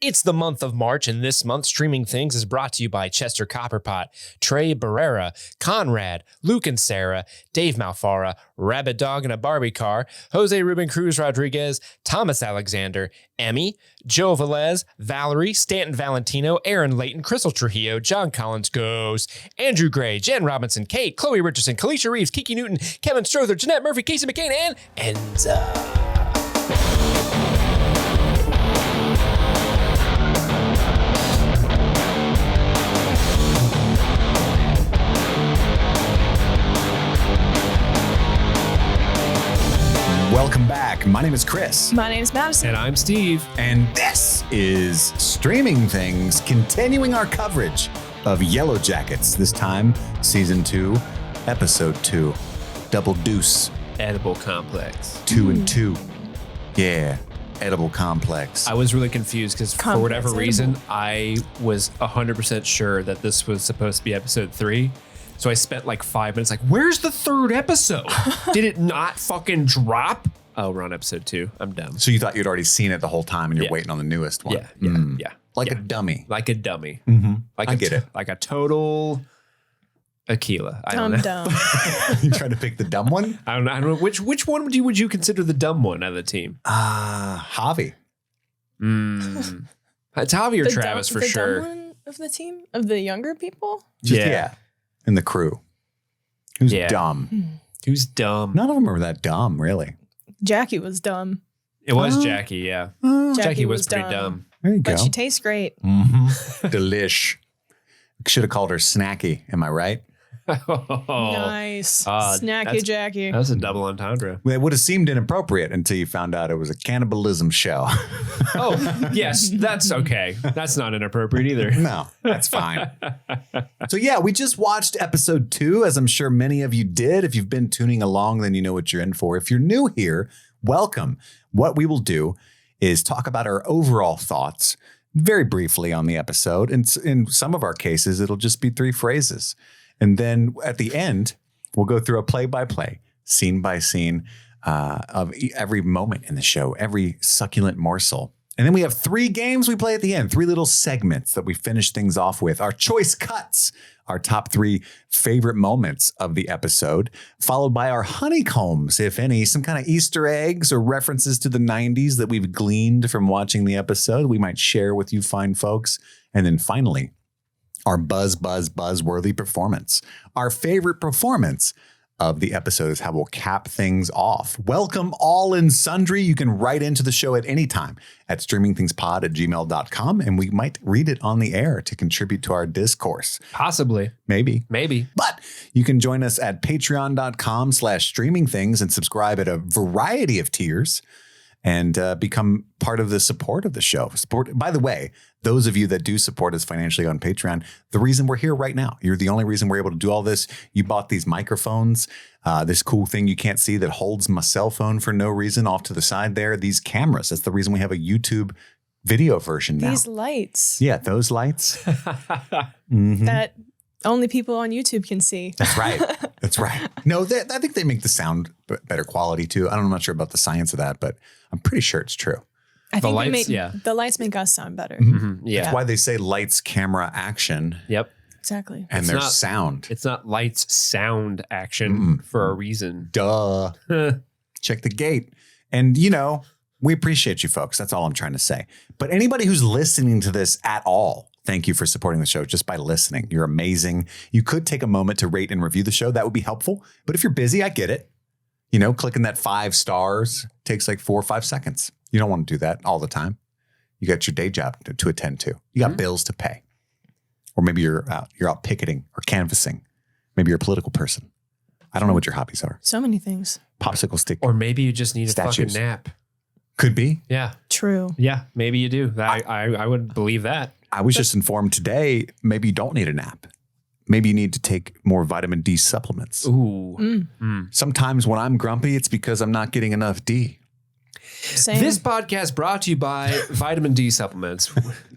It's the month of March, and this month, Streaming Things is brought to you by Chester Copperpot, Trey Barrera, Conrad, Luke and Sarah, Dave Malfara, Rabbit Dog in a Barbie Car, Jose Ruben Cruz Rodriguez, Thomas Alexander, Emmy, Joe Velez, Valerie, Stanton Valentino, Aaron Layton, Crystal Trujillo, John Collins Goes, Andrew Gray, Jen Robinson, Kate, Chloe Richardson, Kalisha Reeves, Kiki Newton, Kevin Strother, Jeanette Murphy, Casey McCain, and Enza. Welcome back. My name is Chris. My name is Madison. And I'm Steve. And this is Streaming Things, continuing our coverage of Yellowjackets. This time, Season 2, Episode 2, Double Deuce. Edible Complex. 2 and 2. Yeah, Edible Complex. I was really confused because for whatever reason, I was 100% sure that this was supposed to be Episode 3. So I spent like 5 minutes like, where's the third episode? Did it not fucking drop? Oh, we're on episode 2. I'm dumb. So you thought you'd already seen it the whole time and you're waiting on the newest one. Yeah. Like a dummy. Like a dummy. Mm-hmm. Like I get it. Like a total Aquila. I don't know. Dumb. You trying to pick the dumb one? I don't know. Which one would you consider the dumb one out of the team? Javi. It's Javi or Travis for sure. The dumb one of the team? Of the younger people? Yeah. And the crew. Who's dumb? Who's dumb? None of them are that dumb, really. Jackie was dumb. It was Jackie, yeah. Jackie was pretty dumb. There you go. But she tastes great. Mm-hmm. Delish. Should have called her Snacky. Am I right? Nice. Snacky Jackie. That's a double entendre. Well, it would have seemed inappropriate until you found out it was a cannibalism show. Oh, yes. That's okay. That's not inappropriate either. No, that's fine. So yeah, we just watched episode 2, as I'm sure many of you did. If you've been tuning along, then you know what you're in for. If you're new here, welcome. What we will do is talk about our overall thoughts very briefly on the episode. And in some of our cases, it'll just be 3 phrases. And then at the end, we'll go through a play-by-play, scene-by-scene of every moment in the show, every succulent morsel. And then we have 3 games we play at the end, 3 little segments that we finish things off with. Our choice cuts, our top 3 favorite moments of the episode, followed by our honeycombs, if any, some kind of Easter eggs or references to the 90s that we've gleaned from watching the episode we might share with you fine folks. And then finally, our buzzworthy performance. Our favorite performance of the episode is how we'll cap things off. Welcome all and sundry. You can write into the show at any time at streamingthingspod@gmail.com, and we might read it on the air to contribute to our discourse. Possibly. Maybe. But you can join us at patreon.com/streamingthings and subscribe at a variety of tiers and become part of the support of the show. By the way, those of you that do support us financially on Patreon, the reason we're here right now, you're the only reason we're able to do all this. You bought these microphones, this cool thing you can't see that holds my cell phone for no reason off to the side there. These cameras, that's the reason we have a YouTube video version now. These lights. Yeah, those lights. That only people on YouTube can see. That's right. That's right. No, I think they make the sound better quality too. I'm not sure about the science of that, but I'm pretty sure it's true. I think the lights make us sound better. Yeah. That's why they say lights, camera, action. Yep. Exactly. And there's sound. It's not lights, sound, action for a reason. Duh. Check the gate. And, we appreciate you folks. That's all I'm trying to say. But anybody who's listening to this at all, thank you for supporting the show just by listening. You're amazing. You could take a moment to rate and review the show. That would be helpful. But if you're busy, I get it. Clicking that 5 stars takes like 4 or 5 seconds. You don't want to do that all the time. You got your day job to attend to. You got bills to pay. Or maybe you're out picketing or canvassing. Maybe you're a political person. I don't know what your hobbies are. So many things. Popsicle stick. Or maybe you just need a fucking nap. Could be. Yeah. True. Yeah, maybe you do. I would believe that. I was just informed today, maybe you don't need a nap. Maybe you need to take more vitamin D supplements. Ooh. Sometimes when I'm grumpy, it's because I'm not getting enough D. Same. This podcast brought to you by vitamin D supplements.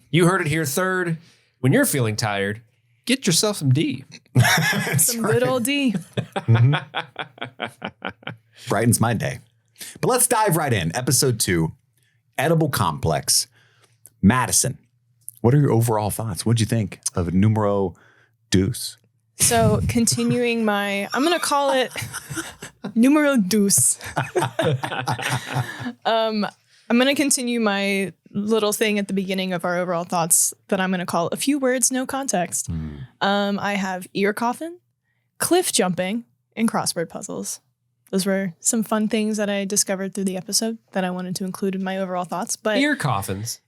You heard it here third. When you're feeling tired, get yourself some D. Some good old D. Brightens my day. But let's dive right in. Episode 2, Edible Complex. Madison, what are your overall thoughts? What'd you think of numero deuce? So continuing I'm going to call it numero deuce. I'm going to continue my little thing at the beginning of our overall thoughts that I'm going to call a few words, no context. I have ear coffin, cliff jumping, and crossword puzzles. Those were some fun things that I discovered through the episode that I wanted to include in my overall thoughts. But Ear coffins.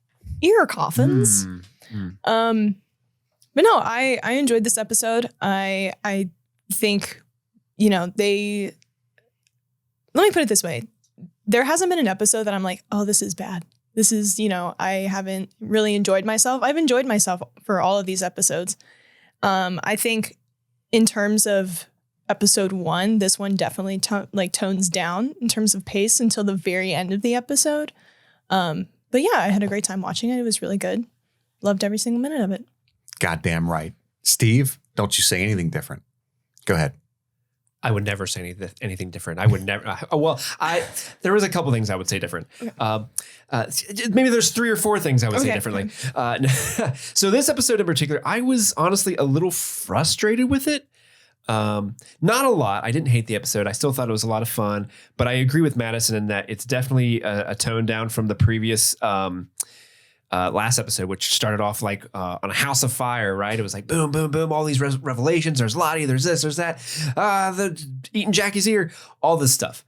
But no, I enjoyed this episode. I think, let me put it this way. There hasn't been an episode that I'm like, oh, this is bad. This is, I haven't really enjoyed myself. I've enjoyed myself for all of these episodes. I think in terms of episode 1, this one definitely tones down in terms of pace until the very end of the episode. But yeah, I had a great time watching it. It was really good. Loved every single minute of it. Goddamn right. Steve, don't you say anything different. Go ahead. I would never say anything different. I would never. There was a couple things I would say different. Maybe there's 3 or 4 things I would say differently. So this episode in particular, I was honestly a little frustrated with it. Not a lot. I didn't hate the episode. I still thought it was a lot of fun, but I agree with Madison in that it's definitely a tone down from the previous last episode, which started off like on a house of fire, right? It was like boom, boom, boom, all these revelations. There's Lottie, there's this, there's that, the eating Jackie's ear, all this stuff.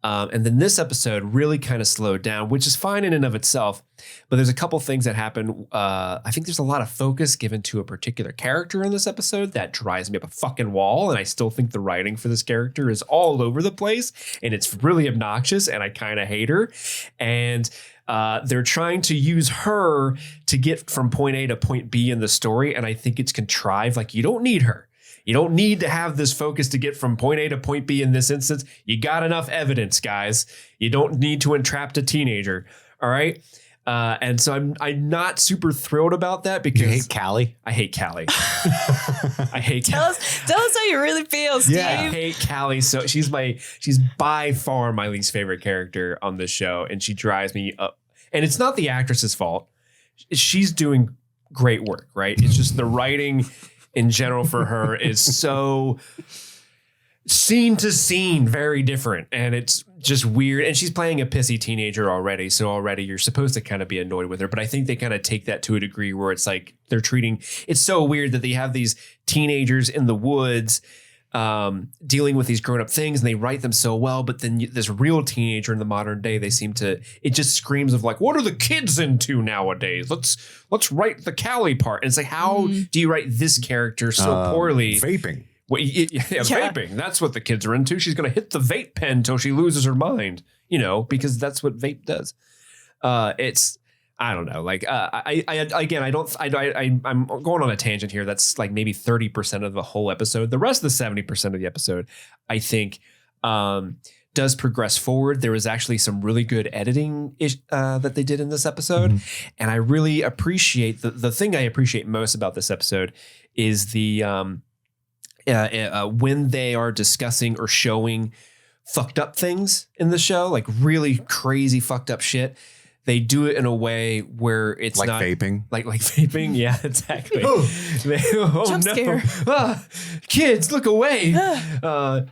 And then this episode really kind of slowed down, which is fine in and of itself. But there's a couple things that happen. I think there's a lot of focus given to a particular character in this episode that drives me up a fucking wall. And I still think the writing for this character is all over the place. And it's really obnoxious. And I kind of hate her. And they're trying to use her to get from point A to point B in the story. And I think it's contrived. Like, you don't need her. You don't need to have this focus to get from point A to point B in this instance. You got enough evidence, guys. You don't need to entrap a teenager. All right. And so I'm not super thrilled about that because you hate Callie. I hate Callie. I hate Callie. Tell us how you really feel, Steve. Yeah, I hate Callie. So she's by far my least favorite character on this show, and she drives me up. And it's not the actress's fault. She's doing great work, right? It's just the writing in general for her is so scene to scene very different, and it's just weird. And she's playing a pissy teenager already, so already you're supposed to kind of be annoyed with her. But I think they kind of take that to a degree where it's like they're treating it's so weird that they have these teenagers in the woods dealing with these grown-up things, and they write them so well, but then this real teenager in the modern day, they seem to, it just screams of like, what are the kids into nowadays? Let's write the Callie part. And it's like, how do you write this character so poorly? Vaping. Well, vaping. That's what the kids are into. She's going to hit the vape pen till she loses her mind, because that's what vape does. I don't know. Like, I'm going on a tangent here. That's like maybe 30% of the whole episode. The rest of the 70% of the episode, I think, does progress forward. There was actually some really good editing that they did in this episode. Mm-hmm. And I really appreciate the thing I appreciate most about this episode is the when they are discussing or showing fucked up things in the show, like really crazy fucked up shit. They do it in a way where it's like not vaping, like vaping. Yeah, exactly. Jump scare. Kids, look away.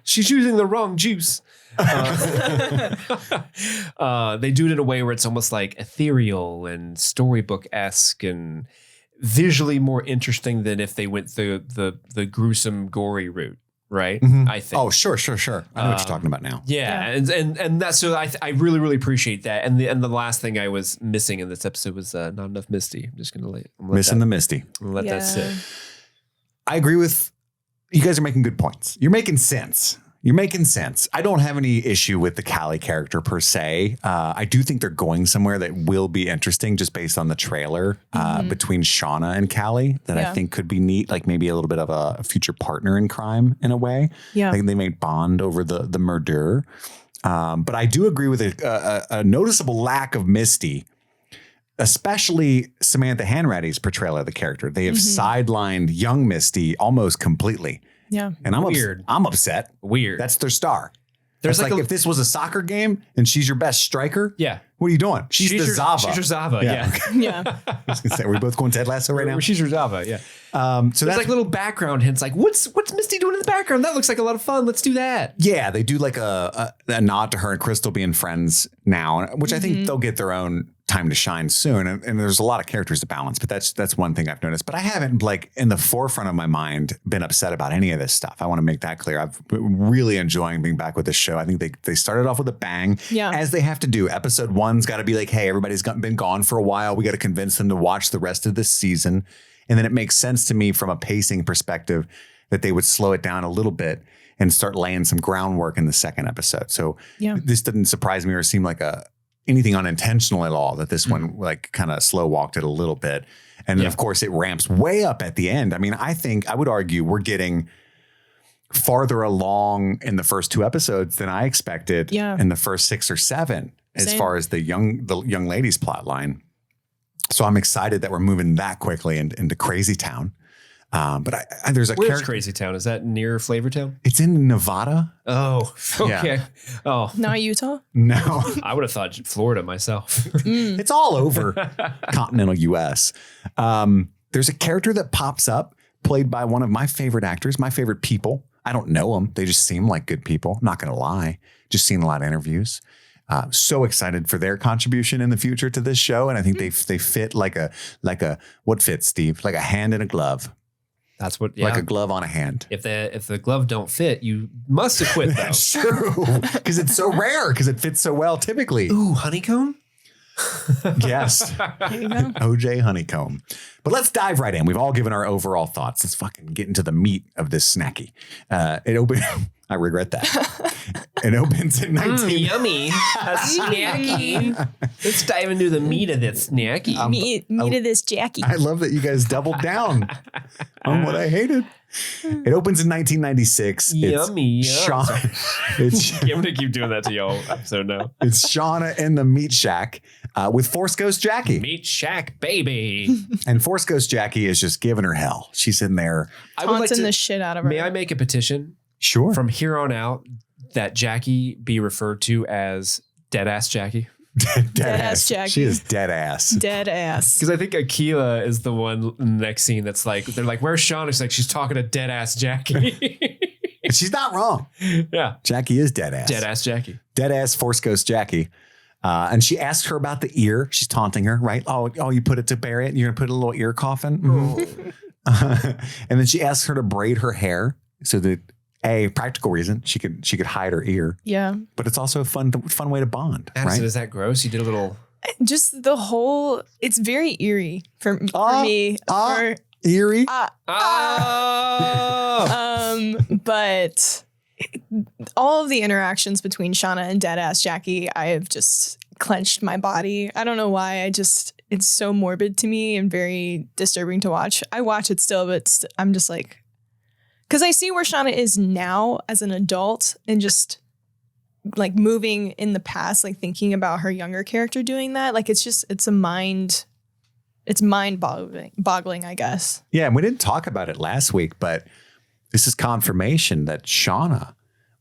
She's using the wrong juice. They do it in a way where it's almost like ethereal and storybook-esque and visually more interesting than if they went the gruesome, gory route. Right. Mm-hmm. I think. Oh, sure. I know what you're talking about now. Yeah. And that's, so I really, really appreciate that. And the last thing I was missing in this episode was not enough Misty. I'm just going to missing the Misty. Let that sit. I agree with you guys are making good points. You're making sense. I don't have any issue with the Callie character per se. I do think they're going somewhere that will be interesting just based on the trailer between Shauna and Callie that I think could be neat, like maybe a little bit of a future partner in crime in a way. Yeah. Like they may bond over the murder. But I do agree with a noticeable lack of Misty, especially Samantha Hanratty's portrayal of the character. They have sidelined young Misty almost completely. Yeah. And I'm upset. Weird. That's their star. There's like if this was a soccer game and she's your best striker. Yeah. What are you doing? She's the Zava. She's your Zava, yeah. Yeah. I was gonna say, are we both going Ted Lasso right now? She's your Zava, yeah. So There's that's like little background hints, like what's Misty doing in the background? That looks like a lot of fun. Let's do that. yeah, they do like a nod to her and Crystal being friends now, which I think they'll get their own time to shine soon. And there's a lot of characters to balance, but that's one thing I've noticed. But I haven't like in the forefront of my mind been upset about any of this stuff. I want to make that clear. I've been really enjoying being back with this show. I think they started off with a bang, as they have to do. Episode 1's got to be like, hey, everybody's been gone for a while. We got to convince them to watch the rest of this season. And then it makes sense to me from a pacing perspective that they would slow it down a little bit and start laying some groundwork in the second episode. So this didn't surprise me or seem like anything unintentional at all, that this one like kind of slow walked it a little bit. And then of course it ramps way up at the end. I mean, I would argue we're getting farther along in the first 2 episodes than I expected in the first 6 or 7 as far as the young lady's plot line. So I'm excited that we're moving that quickly into Crazy Town. But there's a Where's Crazy Town? Is that near Flavortown? It's in Nevada. Oh, okay. Yeah. Oh, Not Utah? No, I would have thought Florida myself. it's all over continental US. There's a character that pops up played by one of my favorite actors, my favorite people. I don't know them. They just seem like good people. Not going to lie. Just seen a lot of interviews. So excited for their contribution in the future to this show. And I think they fit like a, what fits, Steve? Like a hand in a glove. That's what, Like a glove on a hand. If the glove don't fit, you must have quit though. That's true. Because it's so rare, because it fits so well typically. Ooh, honeycomb? Yes. There you go. OJ Honeycomb. But let's dive right in. We've all given our overall thoughts. Let's fucking get into the meat of this snacky. It opens. I regret that. It opens in 19. Yummy. A snacky. Let's dive into the meat of this snacky. Meat of this Jackie. I love that you guys doubled down on what I hated. It opens in 1996. Yummy. It's Shauna. I'm going to keep doing that to y'all episode now. It's Shauna in the meat shack with Force Ghost Jackie. Meat shack, baby. And Force Ghost Jackie is just giving her hell. She's in there. I would like Taunting to, the shit out of her. May I make a petition Sure. from here on out that Jackie be referred to as Deadass Jackie? Dead ass Jackie. She is dead ass. Dead ass. Because I think Akila is the one in the next scene that's like, they're like, where's Shauna? She's like, she's talking to Deadass Jackie. And she's not wrong. Yeah. Jackie is dead ass. Deadass Jackie. Dead ass Force Ghost Jackie. And she asks her about the ear. She's taunting her, right? Oh, you put it to bury it? You're going to put a little ear coffin? Mhm. And then she asks her to braid her hair so that practical reason she could hide her ear, Yeah. but it's also a fun way to bond, Madison, right? is that gross? You did a little. Just the whole, it's very eerie for me. Eerie. Oh! But all of the interactions between Shauna and Deadass Jackie, I have just clenched my body. I don't know why. it's so morbid to me and very disturbing to watch. I watch it still, but I'm just like, because I see where Shauna is now as an adult and just like moving in the past, like thinking about her younger character doing that. Like it's mind boggling, I guess. Yeah, and we didn't talk about it last week, but this is confirmation that Shauna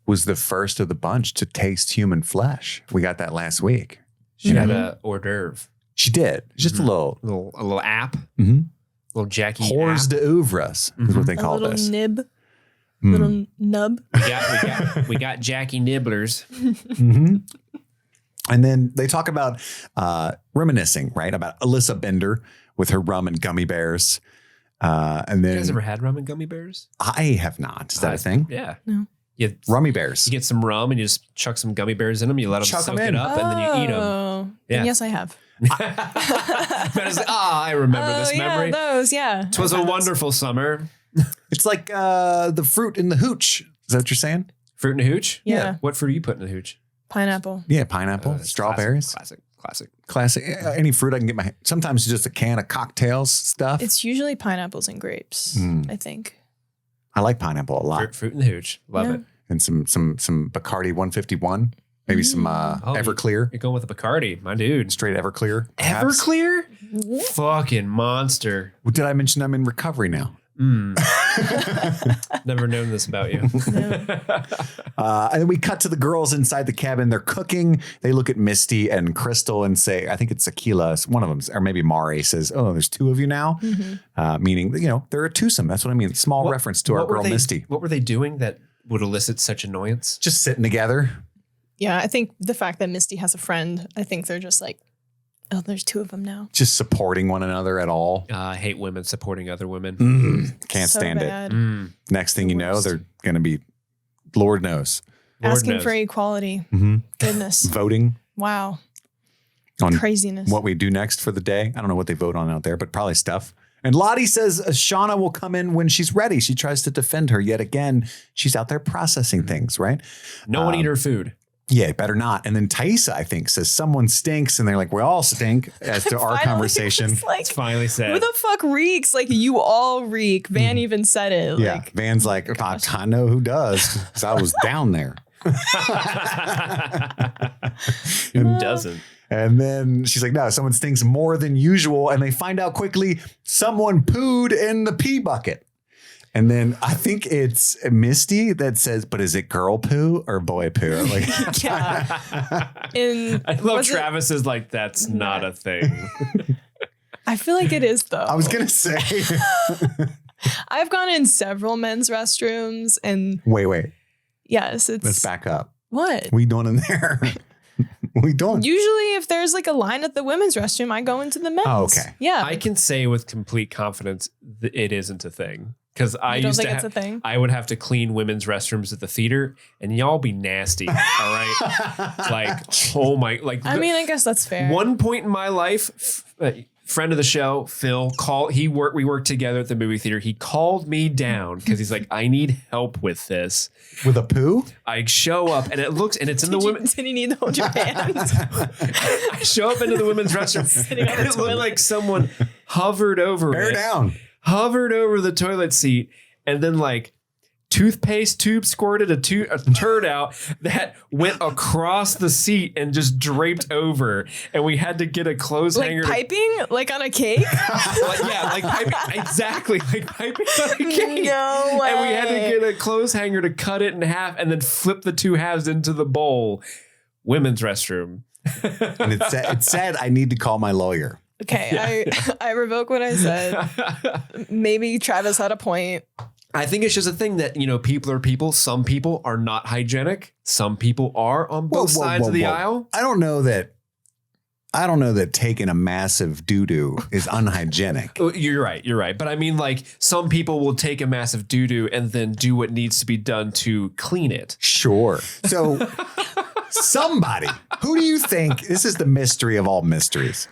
was the first of the bunch to taste human flesh. We got that last week. She had a hors d'oeuvre. She did. Just a little A little app. Mhm. Little Jackie hors app. d'oeuvres is what they A call little this. nib, little nub. We got Jackie Nibblers. Mm-hmm. And then they talk about reminiscing, right? About Alyssa Bender with her rum and gummy bears. And then You guys ever had rum and gummy bears? I have not. Is that a thing? Yeah. No. Rummy bears. You get some rum and you just chuck some gummy bears in them. You let them Chuck 'em soak in. it up and then you eat them. Oh, Yeah. then yes, I have. I remember this memory. Yeah, those, yeah. It was a wonderful summer. It's like the fruit in the hooch. Is that what you're saying? Fruit in a hooch? Yeah. What fruit are you putting in the hooch? Pineapple. Yeah, pineapple, That's strawberries. Classic. Classic. Any fruit I can get sometimes just a can of cocktails stuff. It's usually pineapples and grapes, I think. I like pineapple a lot. Fruit in the hooch. Love Yeah. it. And some Bacardi 151. Maybe some Everclear. You're going with a Bacardi, my dude. Straight Everclear. perhaps. Everclear? Fucking monster. Did I mention I'm in recovery now? Never known this about you. And then we cut to the girls inside the cabin. They're cooking. They look at Misty and Crystal and say, I think it's Aquila, one of them, or maybe Mari says, oh, there's two of you now. Meaning, they're a twosome. That's what I mean. Small reference to our girl Misty. What were they doing that would elicit such annoyance? Just sitting together. Yeah, I think the fact that Misty has a friend, I think they're just like, oh, there's two of them now. Just supporting one another at all. I hate women supporting other women. Can't So stand bad. it. Next thing you know, they're going to be, Lord knows. Asking for equality. Goodness. Voting Wow. on Craziness. what we do next for the day. I don't know what they vote on out there, but probably stuff. And Lottie says Shauna will come in when she's ready. She tries to defend her yet again. She's out there processing things, right? No one eat her food. Yeah, better not. And then Thaisa, I think, says someone stinks. And they're like, we all stink as to our conversation. It's like, It's finally said. who the fuck reeks? Like, you all reek. Van even said it. Yeah. Like, Van's like, I know who does because I was down there. Who doesn't? And then she's like, no, someone stinks more than usual. And they find out quickly someone pooed in the pee bucket. And then I think it's Misty that says, but is it girl poo or boy poo? Like, yeah. I love Travis is like, that's not a thing. I feel like it is, though. I was going to say. I've gone in several men's restrooms and. Wait. Yes, it's. Let's back up. What? What are you doing in there? What are you doing? Usually, if there's like a line at the women's restroom, I go into the men's. Oh, okay. Yeah. I can say with complete confidence that it isn't a thing. Because I You don't used think to it's a thing? I would have to clean women's restrooms at the theater, and y'all be nasty. All right, like oh my, like I mean, I guess that's fair. one point in my life, friend of the show, Phil, we worked together at the movie theater. He called me down because he's like, I need help with this. With a poo? I show up and it's in the women. Did you need to hold your hand? I show up into the women's restroom and it looked like someone hovered over Bear it. down. Hovered over the toilet seat, and then like toothpaste tube squirted a turd out that went across the seat and just draped over, and we had to get a clothes Like hanger. piping? Like on a cake? Like piping, exactly, like piping on a cake. No way. And we had to get a clothes hanger to cut it in half and then flip the two halves into the bowl. Women's restroom. And it said, I need to call my lawyer. Okay, I revoke what I said. Maybe Travis had a point. I think it's just a thing that, people are people. Some people are not hygienic. Some people are on both sides of the aisle. I don't know that taking a massive doo-doo is unhygienic. You're right. But I mean, like, some people will take a massive doo-doo and then do what needs to be done to clean it. Sure. So somebody, who do you think, this is the mystery of all mysteries.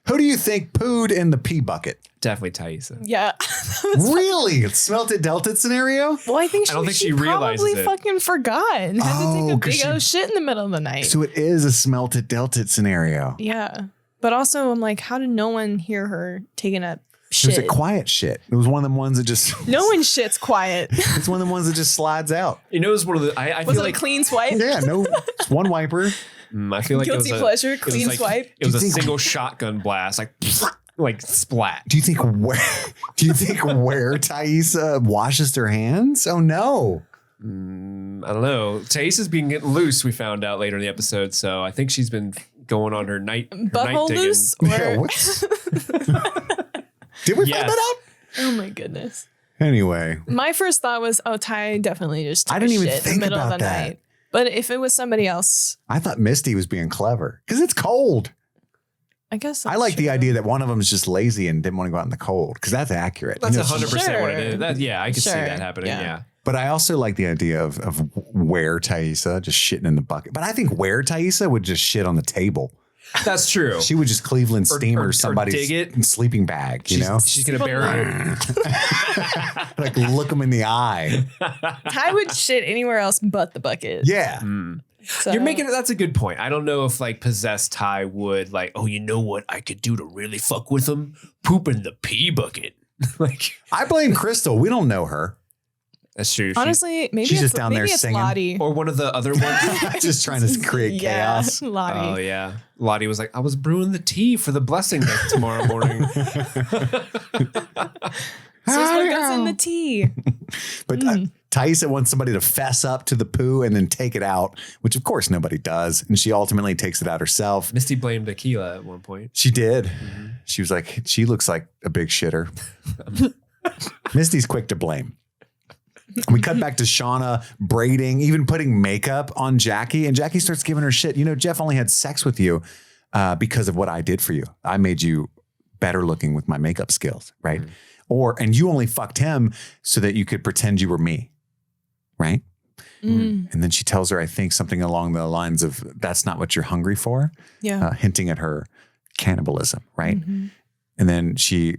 Who do you think pooed in the pee bucket? Definitely Thaisa. Yeah. Really? It's smelt it dealt it scenario? Well, I think don't think she realizes probably it. fucking forgot and had to take a 'cause big old shit in the middle of the night. So it is a smelt it dealt it scenario. Yeah. But also, I'm like, how did no one hear her taking a It shit? was a quiet shit. It was one of them ones that just, No one shits quiet. it's one of them ones that just slides out. It was one of the, I Was feel it like, a clean swipe? Yeah, no, it's one wiper. I feel like Guilty it was pleasure, it was clean like- swipe. It was Do a you think- single shotgun blast, like splat. Do you think where Thaisa washes her hands? Oh no. I don't know. Thaisa's been getting loose, we found out later in the episode. So I think she's been going on her night Butthole digging. loose? Yeah, Or, what's- Did we find that out? oh my goodness. Anyway, My first thought was, oh, Ty definitely just took I didn't a even shit in think the middle about of the that. night. But if it was somebody else, I thought Misty was being clever because it's cold. I guess I that's like the true. idea that one of them is just lazy and didn't want to go out in the cold because that's accurate. That's You know, 100% what it is. Sure. I could see Sure. that happening. Yeah. But I also like the idea of where Thaisa just shitting in the bucket. But I think where Thaisa would just shit on the table. That's true. She would just Cleveland Or- steamer or somebody's dig it. sleeping bag, you know? She's going to bury it. Like look them in the eye. Ty would shit anywhere else but the bucket. Yeah. So, You're making it. That's a good point. I don't know if like possessed Ty would like, oh, you know what I could do to really fuck with him? Poop in the pee bucket. Like, I blame Crystal. We don't know her. that's true. honestly, maybe She's it's, just down there maybe it's singing. Lottie. Or one of the other ones. Just trying to create Yeah, chaos. Lottie. Oh yeah, Lottie was like, I was brewing the tea for the blessing deck tomorrow morning. I This is what goes in the tea. But Thaisa wants somebody to fess up to the poo and then take it out, which of course nobody does. And she ultimately takes it out herself. Misty blamed Tequila at one point. She did. Mm-hmm. She was like, she looks like a big shitter. Misty's quick to blame. We cut back to Shauna braiding, even putting makeup on Jackie. And Jackie starts giving her shit. You know, Jeff only had sex with you because of what I did for you. I made you better looking with my makeup skills, right? And you only fucked him so that you could pretend you were me, right? And then she tells her, I think, something along the lines of, that's not what you're hungry for. Yeah. Hinting at her cannibalism, right? And then she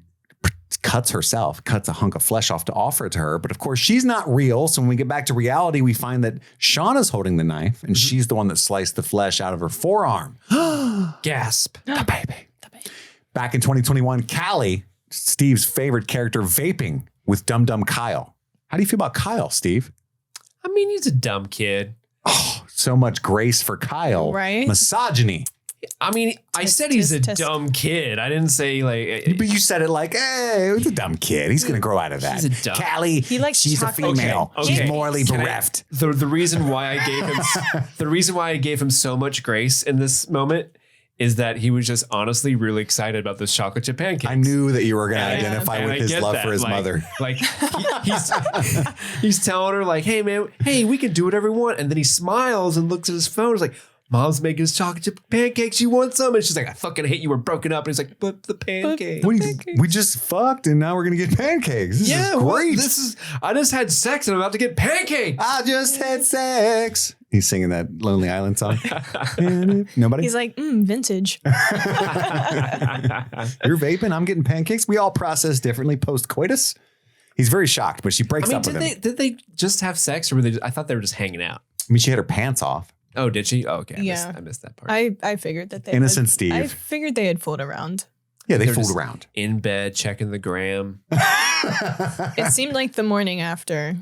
cuts a hunk of flesh off to offer it to her. But of course, she's not real. So when we get back to reality, we find that Shauna's holding the knife and she's the one that sliced the flesh out of her forearm. Gasp. The baby. Back in 2021, Callie, Steve's favorite character, vaping with Dum Dum Kyle. How do you feel about Kyle, Steve? I mean, he's a dumb kid. Oh, so much grace for Kyle. Right? Misogyny. I mean, I said he's a dumb kid. I didn't say like. But you said it like, hey, he's a dumb kid. He's going to grow out of that. He's a dumb. Callie, she's a female. Okay. She's morally bereft. The reason why I gave him so much grace in this moment is that he was just honestly really excited about those chocolate chip pancakes. I knew that you were going to identify with his love for his mother. Like he's telling her like, hey man, we can do whatever we want. And then he smiles and looks at his phone. He's like, Mom's making us chocolate chip pancakes. You want some? And she's like, I fucking hate you. We're broken up. And he's like, but the pancakes. We just fucked and now we're going to get pancakes. This is great. I just had sex and I'm about to get pancakes. I just had sex. He's singing that Lonely Island song. Nobody? He's like, vintage. You're vaping. I'm getting pancakes. We all process differently post-coitus. He's very shocked, but she breaks up with him. Did they just have sex or I thought they were just hanging out? I mean, she had her pants off. Oh, did she? Oh, okay. I missed that part. I figured that they Innocent Steve. I figured they had fooled around. Yeah, they fooled around. In bed, checking the gram. It seemed like the morning after.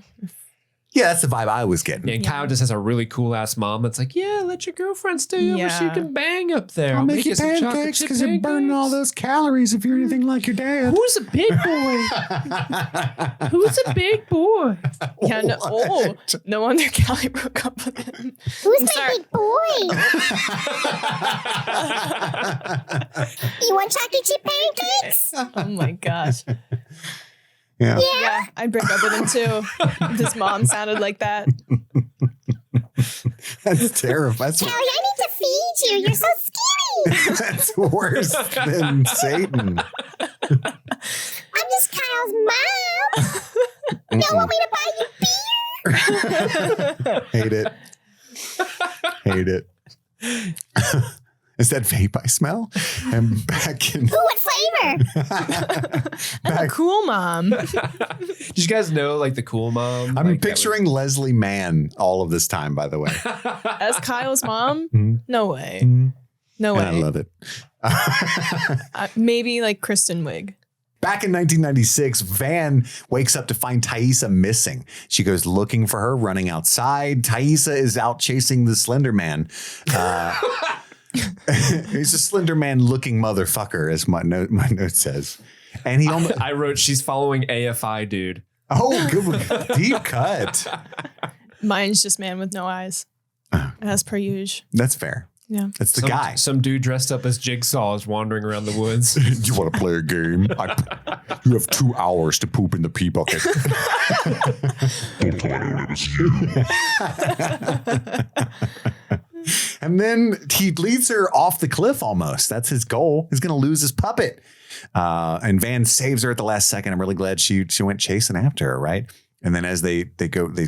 Yeah, that's the vibe I was getting. Yeah, and Kyle just has a really cool ass mom that's like, yeah, let your girlfriend stay over so you can bang up there. I'll make you pancakes because you're burning all those calories if you're anything like your dad. Who's a big boy? Who's a big boy? Yeah, no wonder Callie broke up with him. Who's my big boy? You want chocolate chip pancakes? Oh my gosh. Yeah, I'd break up with him too. His mom sounded like that. That's terrifying. Callie, I need to feed you. You're so skinny. That's worse than Satan. I'm just Kyle's mom. You don't want me to buy you beer? Hate it. Is that vape I smell? And back in... Ooh, what flavor? I'm a cool mom. Did you guys know like the cool mom? I'm picturing Leslie Mann all of this time, by the way. As Kyle's mom? No way. No way. And I love it. Maybe like Kristen Wiig. Back in 1996, Van wakes up to find Thaisa missing. She goes looking for her, running outside. Thaisa is out chasing the Slender Man. He's a Slender Man looking motherfucker, as my note says. And I wrote, she's following AFI, dude. Oh, good. Deep cut. Mine's just man with no eyes. As per usual. That's fair. Yeah. That's the guy. Some dude dressed up as Jigsaw is wandering around the woods. Do you want to play a game? You have 2 hours to poop in the pee bucket. And then he leads her off the cliff almost. That's his goal. He's going to lose his puppet. And Van saves her at the last second. I'm really glad she went chasing after her, right? And then as they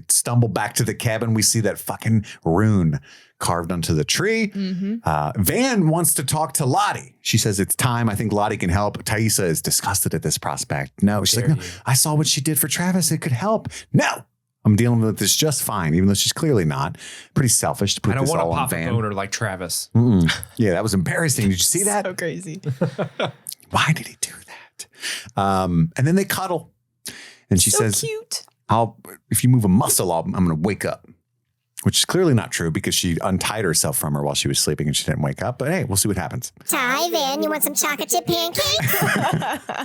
stumble back to the cabin, we see that fucking rune carved onto the tree. Van wants to talk to Lottie. She says it's time. I think Lottie can help. Thaisa is disgusted at this prospect. No, she's like, no, I saw what she did for Travis. It could help. No, I'm dealing with this just fine, even though she's clearly not. Pretty selfish to put this all on Van. I don't want to pop a boner like Travis. Yeah, that was embarrassing. Did you see that? So crazy. Why did he do that? And then they cuddle. And she says, cute. if you move a muscle, I'm going to wake up. which is clearly not true because she untied herself from her while she was sleeping and she didn't wake up. But hey, we'll see what happens. Hi, Van. You want some chocolate chip pancakes?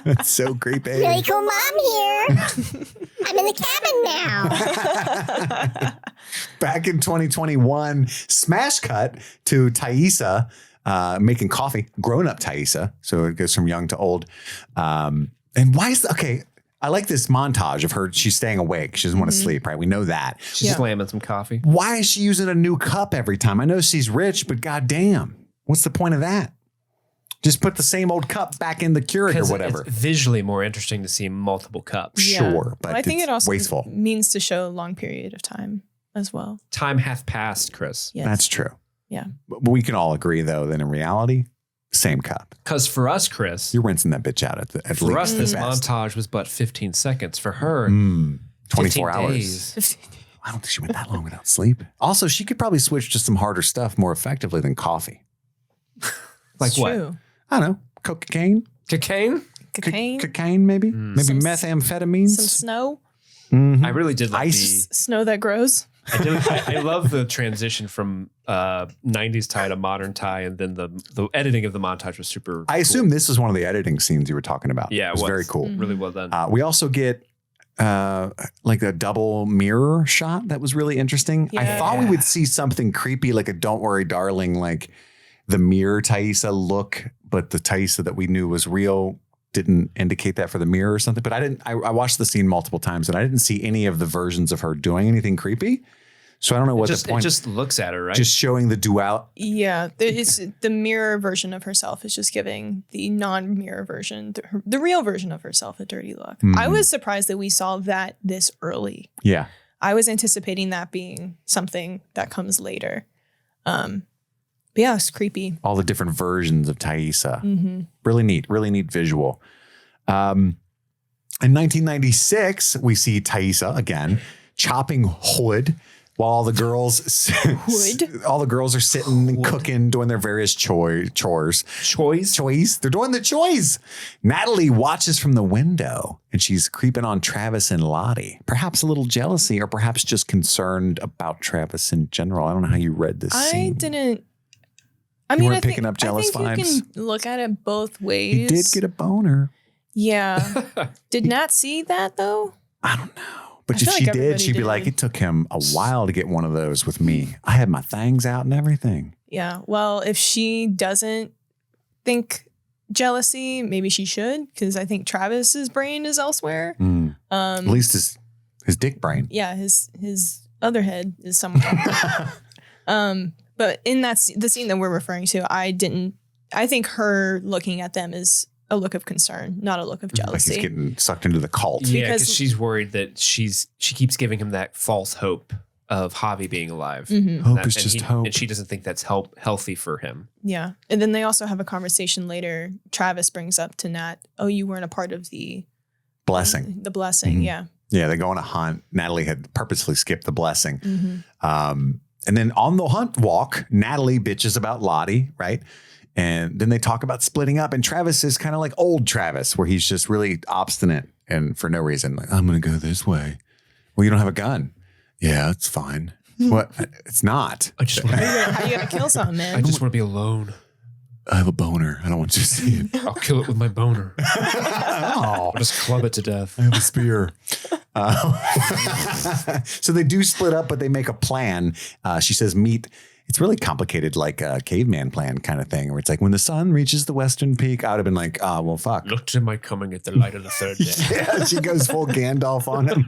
That's so creepy. Really cool mom here. I'm in the cabin now. Back in 2021, smash cut to Thaisa making coffee, grown-up Thaisa. So it goes from young to old. And why is okay? I like this montage of her. She's staying awake. She doesn't want to sleep, right? We know that. She's slamming some coffee. Why is she using a new cup every time? I know she's rich, but goddamn, what's the point of that? Just put the same old cup back in the Keurig or whatever. It's visually more interesting to see multiple cups. Sure, but I think it also wasteful. means to show a long period of time as well. Time hath passed, Chris. Yes. That's true. Yeah. But we can all agree, though, that in reality, same cup. Because for us, Chris, You're rinsing that bitch out at least. for us, this best. montage was but 15 seconds. For her, 24 hours. days. I don't think she went that long without sleep. Also, she could probably switch to some harder stuff more effectively than coffee. Like It's what? true. I don't know. Cocaine? Cocaine? Cocaine, Cocaine, maybe? Maybe Some methamphetamines? some snow, I really did like Ice. snow that grows. I love the transition from 90s tie to modern tie, and then the editing of the montage was super I assume this was one of the editing scenes you were talking about. Yeah, it was very cool. really well done. We also get like a double mirror shot that was really interesting. I Yeah. thought we would see something creepy, like a "Don't Worry, Darling," like the mirror Thaisa look, but the Thaisa that we knew was real didn't indicate that for the mirror or something. But I watched the scene multiple times and I didn't see any of the versions of her doing anything creepy. So I don't know what the point. It just looks at her, right? Just showing the dual. Yeah, it's the mirror version of herself is just giving the non-mirror version, the real version of herself, a dirty look. I was surprised that we saw that this early. Yeah. I was anticipating that being something that comes later. But yeah, it's creepy. All the different versions of Thaisa. Really neat visual. In 1996, we see Thaisa again chopping wood while all the girls are sitting and cooking, doing their various chores. Choice. They're doing the choice. Natalie watches from the window and she's creeping on Travis and Lottie. Perhaps a little jealousy or perhaps just concerned about Travis in general. I don't know how you read this scene. I mean, weren't picking up jealous vibes? You can look at it both ways. He did get a boner. Yeah. Did Nat see that though? I don't know. But I if feel she like did, everybody she'd be did. like, it took him a while to get one of those with me. I had my things out and everything. Yeah. Well, if she doesn't think jealousy, maybe she should, because I think Travis's brain is elsewhere. At least his dick brain. Yeah, his other head is somewhere. But in the scene that we're referring to, I think her looking at them is a look of concern, not a look of Like jealousy. he's getting sucked into the cult. Yeah, because- because she's worried that she keeps giving him that false hope of Javi being alive. Hope is just hope. And she doesn't think that's healthy for him. Yeah. And then they also have a conversation later. Travis brings up to Nat, oh, you weren't a part of the Blessing. The blessing. Yeah. Yeah, they go on a hunt. Natalie had purposely skipped the blessing. Mm-hmm. And then on the hunt walk, Natalie bitches about Lottie, right? And then they talk about splitting up. And Travis is kind of like old Travis, where he's just really obstinate and for no reason. Like, I'm going to go this way. Well, you don't have a gun. Yeah, it's fine. What? It's not. I just want How you gonna kill something, man? to be alone. I have a boner. I don't want you to see it. I'll kill it with my boner. Oh, I'll just club it to death. I have a spear. So they do split up, but they make a plan. She says, meet. It's really complicated, like a caveman plan kind of thing, where it's like when the sun reaches the western peak, I would have been like, oh, well, fuck. Looked at my coming at the light of the third day. Yeah, she goes full Gandalf on him.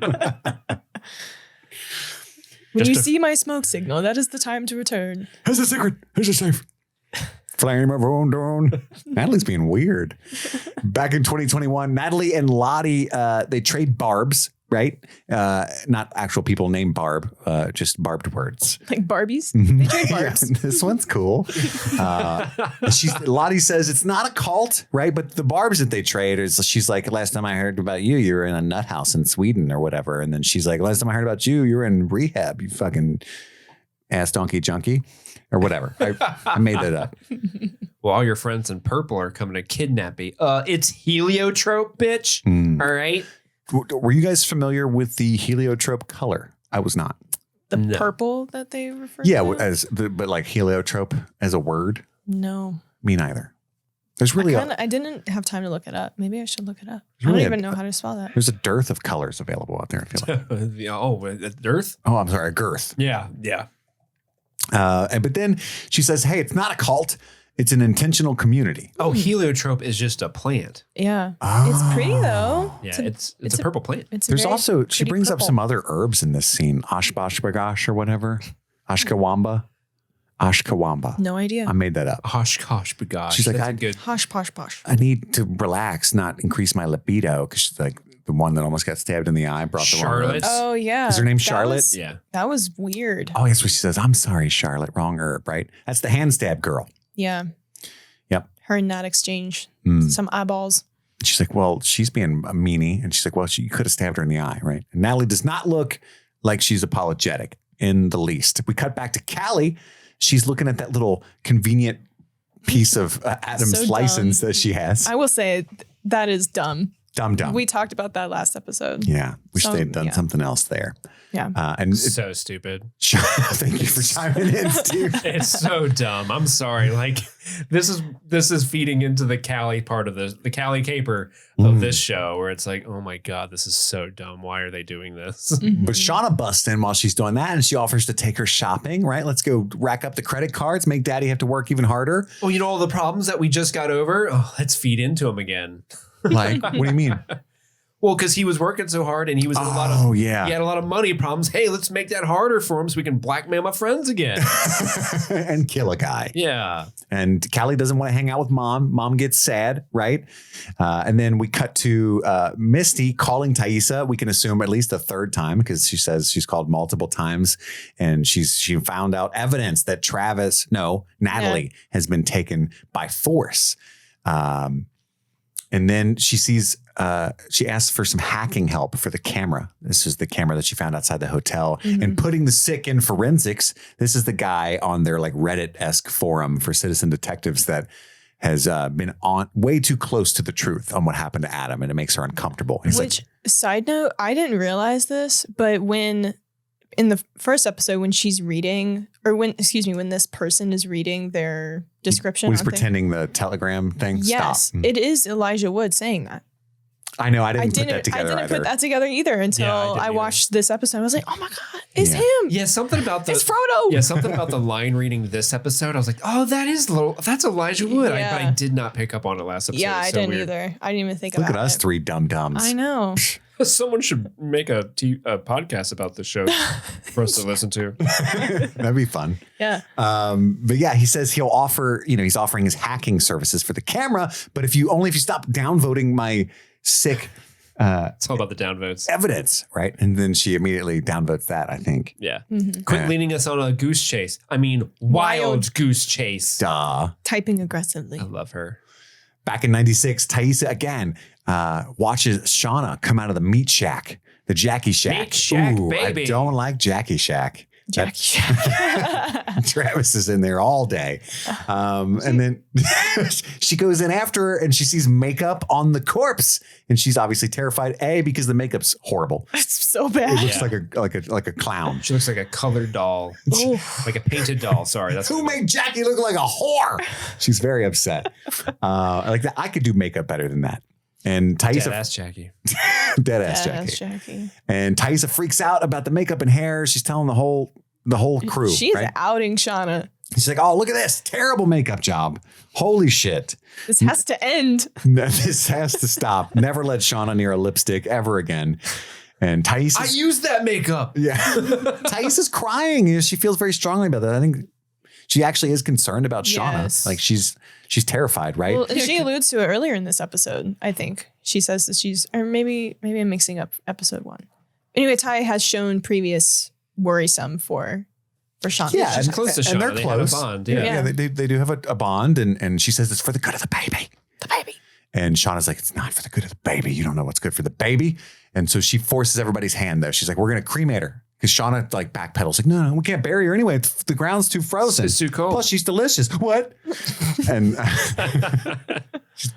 When you see my smoke signal, that is the time to return. Here's a secret. Here's a safe. Flame of Ondon. Natalie's being weird. Back in 2021, Natalie and Lottie, they trade barbs, right? Not actual people named Barb, just barbed words. Like Barbies? They trade barbs. Yeah, this one's cool. Lottie says it's not a cult, right? But the barbs that they trade is, she's like, last time I heard about you, you were in a nut house in Sweden or whatever. And then she's like, last time I heard about you, you were in rehab, you fucking ass donkey junkie or whatever. I made that up. Well, all your friends in purple are coming to kidnap me. It's heliotrope, bitch. All right. Were you guys familiar with the heliotrope color? I was not. No. purple that they refer Yeah, to? but like heliotrope as a word? No. Me neither. There's really I didn't have time to look it up. Maybe I should look it up. I really don't even know how to spell that. there's a dearth of colors available out there, I feel like. Earth? Oh, I'm sorry, a girth. Yeah. But then she says, hey, it's not a cult. It's an intentional community. Oh, heliotrope is just a plant. Yeah. It's pretty though. Yeah, it's a purple plant. There's also, she brings up some other herbs in this scene. Ashbashbagash or whatever. Ashkawamba. No idea. I made that up. Hosh gosh, bagosh. She's like, That's a good. Hosh posh posh. I need to relax, not increase my libido. Because she's like the one that almost got stabbed in the eye, brought the wrong Charlotte. herbs. Oh yeah. Is her name That Charlotte? was- Yeah. That was weird. Oh, that's what she says. I'm sorry, Charlotte. Wrong herb, right? That's the hand stab girl. Yeah. Yep. Her and Nat exchange some eyeballs. She's like, well, she's being a meanie. And she's like, well, you could have stabbed her in the eye, right? And Natalie does not look like she's apologetic in the least. If we cut back to Callie, she's looking at that little convenient piece of Adam's So dumb. license that she has. I will say that is dumb. Dumb. We talked about that last episode. Yeah. Wish So, they'd done yeah. something else there. Yeah. And So stupid. thank you for chiming in, Steve. It's so dumb. I'm sorry. Like this is feeding into the Callie part of the Callie caper of this show where it's like, oh my God, this is so dumb. Why are they doing this? But Shauna busts in while she's doing that and she offers to take her shopping, right? Let's go rack up the credit cards, make daddy have to work even harder. Oh, you know all the problems that we just got over? Oh, let's feed into them again. Like, what do you mean? Well, because he was working so hard and he was in he had a lot of money problems. Hey, let's make that harder for him so we can blackmail my friends again. And kill a guy. Yeah. And Callie doesn't want to hang out with mom. Mom gets sad, right? And then we cut to Misty calling Thaisa. We can assume at least a third time because she says she's called multiple times. And she found out evidence that Natalie has been taken by force. And then she sees, she asks for some hacking help for the camera. This is the camera that she found outside the hotel. And putting the sick in forensics. This is the guy on their like Reddit-esque forum for citizen detectives that has been on way too close to the truth on what happened to Adam. And it makes her uncomfortable. He's Which, side note, I didn't realize this, but when in the first episode, when she's reading, or when this person is reading their description. when he's aren't they? pretending the telegram thing. Yes, Stop. it is Elijah Wood saying that. I know. I didn't put that together I didn't either. put that together either until Yeah, I didn't I either. watched this episode. I was like, oh my God, it's Yeah. him. Yeah, something about the It's Frodo. Yeah, something about the line reading this episode. I was like, oh, that's Elijah Wood. Yeah. But I did not pick up on it last episode. Yeah, I It's so didn't weird. either. I didn't even think Look about at us it. three dum-dums. I know. Someone should make a podcast about this show for us to listen to. That'd be fun. Yeah. But yeah, he says he'll offer, he's offering his hacking services for the camera. But if you stop downvoting my sick It's all about the downvotes. evidence, right? And then she immediately downvotes that, I think. Yeah. Mm-hmm. Quit leading us on a goose chase. I mean, wild goose chase. Duh. Typing aggressively. I love her. Back in 96, Thaisa again watches Shauna come out of the meat shack, the Jackie Shack. Meat shack, baby. I don't like Jackie Shack. Jackie. Travis is in there all day. And then she goes in after her and she sees makeup on the corpse. And she's obviously terrified, because the makeup's horrible. It's so It bad. looks like a clown. She looks like a colored doll. Oof. Like a painted doll. Sorry. That's Who made Jackie look like a whore? She's very upset. Like that. I could do makeup better than that. And Thaisa, Deadass Jackie. dead ass Yeah, Jackie. Jackie. And Thaisa freaks out about the makeup and hair. She's telling the whole crew. She's right? outing Shauna. She's like, oh, look at this terrible makeup job. Holy shit. This has to end. This has to stop. Never let Shauna near a lipstick ever again. And Thais I used that makeup. yeah. Thais is crying. She feels very strongly about that. I think she actually is concerned about Shauna. Yes. Like she's terrified, right? Well, she alludes to it earlier in this episode, I think. She says that or maybe I'm mixing up episode 1. Anyway, Ty has shown previous worrisome for Shauna. Yeah, She's close to Shauna. and they're They close. have a bond. Yeah, Yeah. they do have a bond, and she says it's for the good of the baby. The baby. And Shauna's like, it's not for the good of the baby. You don't know what's good for the baby. And so she forces everybody's hand, though. She's like, we're going to cremate her. Because Shauna like backpedals, like, no, we can't bury her anyway. The ground's too frozen. It's too cold. Plus, she's delicious. What? And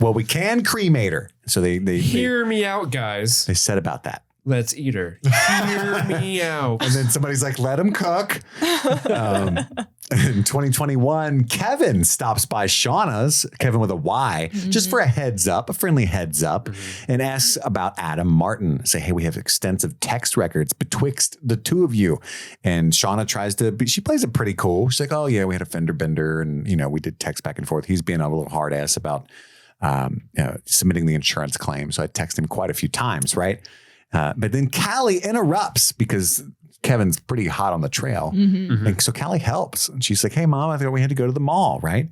well, we can cremate her. So they Hear me out, guys. said about that. Let's eat her. Hear me out. And then somebody's like, let him cook. In 2021, Kevin stops by Shauna's, Kevin with a Y, just for a heads up, a friendly heads up, and asks about Adam Martin. Say, hey, we have extensive text records betwixt the two of you. And Shauna tries to she plays it pretty cool. She's like, oh, yeah, we had a fender bender and, we did text back and forth. He's being a little hard ass about submitting the insurance claim. So I text him quite a few times, right? But then Callie interrupts because Kevin's pretty hot on the trail. And so Callie helps. And she's like, hey, Mom, I thought we had to go to the mall, right?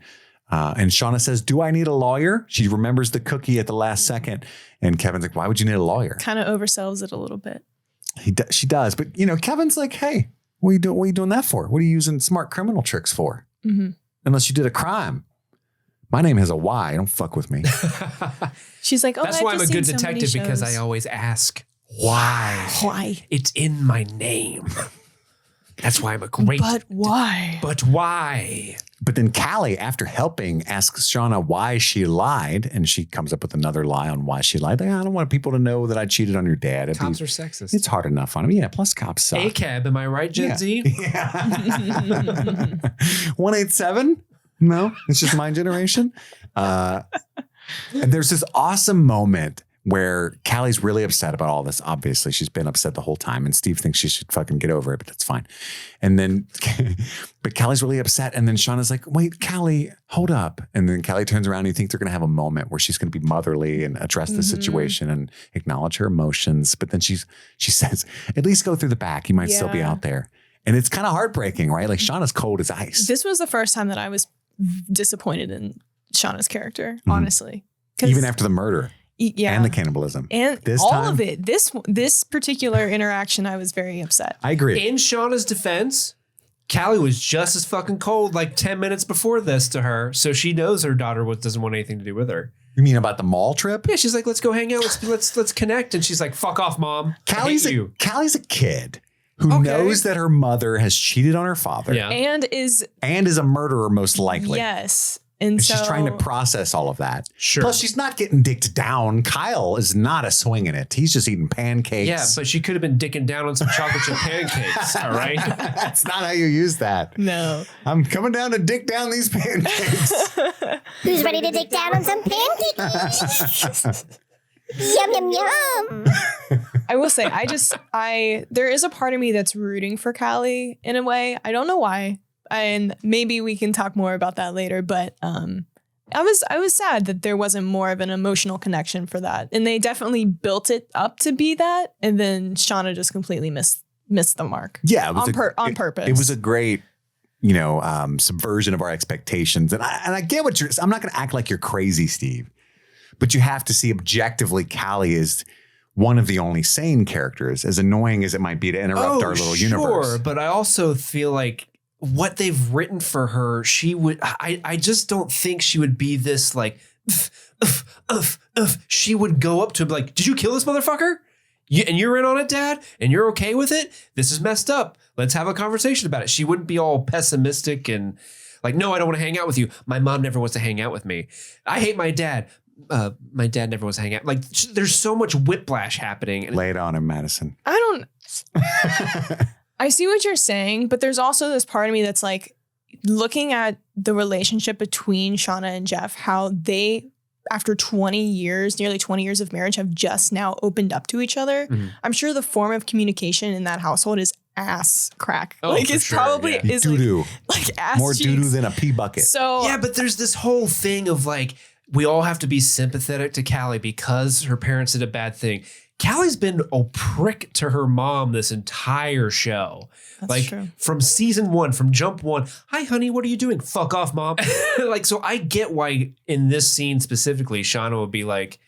And Shauna says, do I need a lawyer? She remembers the cookie at the last second. And Kevin's like, why would you need a lawyer? Kind of oversells it a little bit. She does. But, Kevin's like, hey, what are you doing that for? What are you using smart criminal tricks for? Unless you did a crime. My name has a Y. Don't fuck with me. She's like, oh, that's why I'm a good detective, because I always ask. Why? It's in my name. That's why I'm a great. But why? But why? But then Callie, after helping, asks Shauna why she lied. And she comes up with another lie on why she lied. Like, I don't want people to know that I cheated on your dad. Cops are sexist. It's hard enough on him. Yeah, plus cops suck. ACAB, am I right, Gen Z? Yeah. 187? No, it's just my generation. And there's this awesome moment where Callie's really upset about all this. Obviously, she's been upset the whole time, and Steve thinks she should fucking get over it, but that's fine. And then, but Callie's really upset. And then Shauna's like, wait, Callie, hold up. And then Callie turns around and you think they're going to have a moment where she's going to be motherly and address the situation and acknowledge her emotions. But then she says, at least go through the back. You might still be out there. And it's kind of heartbreaking, right? Like Shauna's cold as ice. This was the first time that I was disappointed in Shauna's character, honestly. Even after the murder. Yeah. And the cannibalism. And this all time, of it. This particular interaction, I was very upset. I agree. In Shauna's defense, Callie was just as fucking cold like 10 minutes before this to her. So she knows her daughter doesn't want anything to do with her. You mean about the mall trip? Yeah, she's like, let's go hang out. Let's connect. And she's like, fuck off, Mom. Callie's a kid who knows that her mother has cheated on her father. Yeah. And is a murderer, most likely. Yes. And she's trying to process all of that. Sure. Plus, she's not getting dicked down. Kyle is not a swinging it. He's just eating pancakes. Yeah, but she could have been dicking down on some chocolate chip pancakes. All right. That's not how you use that. No. I'm coming down to dick down these pancakes. Who's ready to dick down on some pancakes? Yum, yum, yum. I will say, there is a part of me that's rooting for Callie in a way. I don't know why. And maybe we can talk more about that later. But I was sad that there wasn't more of an emotional connection for that. And they definitely built it up to be that. And then Shauna just completely missed the mark. Yeah. It was on purpose. It was a great, subversion of our expectations. And I get what I'm not going to act like you're crazy, Steve. But you have to see objectively, Callie is one of the only sane characters, as annoying as it might be to interrupt our little universe. Sure, but I also feel like what they've written for her, I just don't think she would be this like, she would go up to him like, did you kill this motherfucker? And you're in on it, Dad? And you're okay with it? This is messed up. Let's have a conversation about it. She wouldn't be all pessimistic and like, no, I don't want to hang out with you. My mom never wants to hang out with me. I hate my dad. My dad never wants to hang out. Like, there's so much whiplash happening. Lay it on him, Madison. I see what you're saying, but there's also this part of me that's like looking at the relationship between Shauna and Jeff, how they, after nearly 20 years of marriage, have just now opened up to each other. Mm-hmm. I'm sure the form of communication in that household is ass crack. Probably is doo-doo. like ass more cheeks. doo-doo than a pee bucket. So yeah, but there's this whole thing of like, we all have to be sympathetic to Callie because her parents did a bad thing. Callie's been a prick to her mom this entire show. That's true. From season 1, from jump 1. Hi, honey, what are you doing? Fuck off, Mom. So I get why in this scene specifically, Shauna would be like,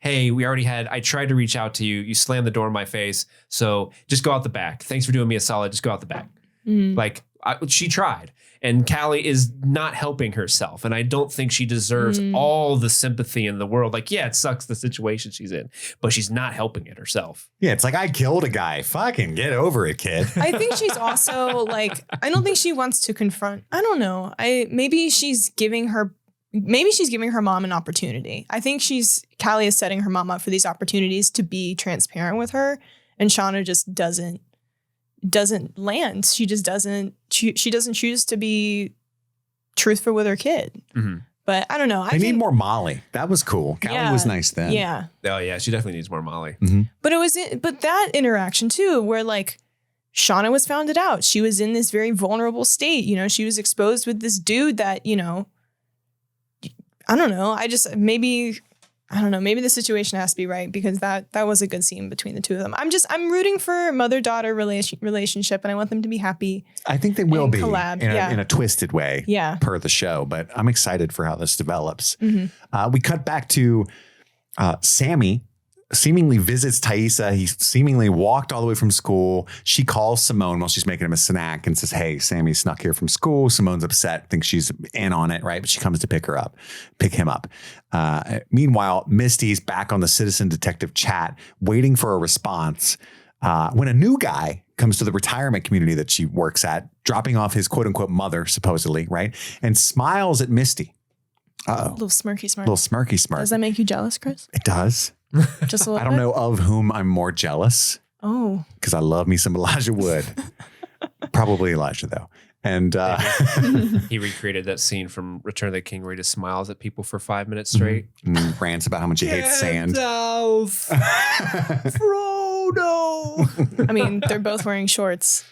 hey, I tried to reach out to you. You slammed the door in my face. So just go out the back. Thanks for doing me a solid. Just go out the back. Mm-hmm. She tried. And Callie is not helping herself. And I don't think she deserves all the sympathy in the world. Like, yeah, it sucks the situation she's in, but she's not helping it herself. Yeah, it's like, I killed a guy. Fucking get over it, kid. I think she's also like, I don't think she wants to confront. I don't know. Maybe she's giving her mom an opportunity. I think Callie is setting her mom up for these opportunities to be transparent with her. and Shauna just doesn't land. She just doesn't. She doesn't choose to be truthful with her kid. Mm-hmm. But I don't know. They need more Molly. That was cool. Callie was nice then. Yeah. Oh yeah, she definitely needs more Molly. Mm-hmm. But that interaction too, where like Shauna was founded out. She was in this very vulnerable state. You know, she was exposed with this dude that, you know, I don't know. Maybe the situation has to be right, because that was a good scene between the two of them. I'm rooting for mother-daughter relationship, and I want them to be happy. I think they will be collab. in a twisted way, per the show. But I'm excited for how this develops. Mm-hmm. We cut back to Sammy seemingly visits Taissa. He seemingly walked all the way from school. She calls Simone while she's making him a snack and says, hey, Sammy snuck here from school. Simone's upset, thinks she's in on it, right? But she comes to pick him up. Meanwhile, Misty's back on the citizen detective chat, waiting for a response. When a new guy comes to the retirement community that she works at, dropping off his quote unquote mother, supposedly, right? And smiles at Misty. Uh-oh. Little smirky smirk. Does that make you jealous, Chris? It does. Just a little I don't know of whom I'm more jealous. Oh. Because I love me some Elijah Wood. Probably Elijah, though. And he recreated that scene from Return of the King where he just smiles at people for 5 minutes straight. And rants about how much he hates sand. Frodo. I mean, they're both wearing shorts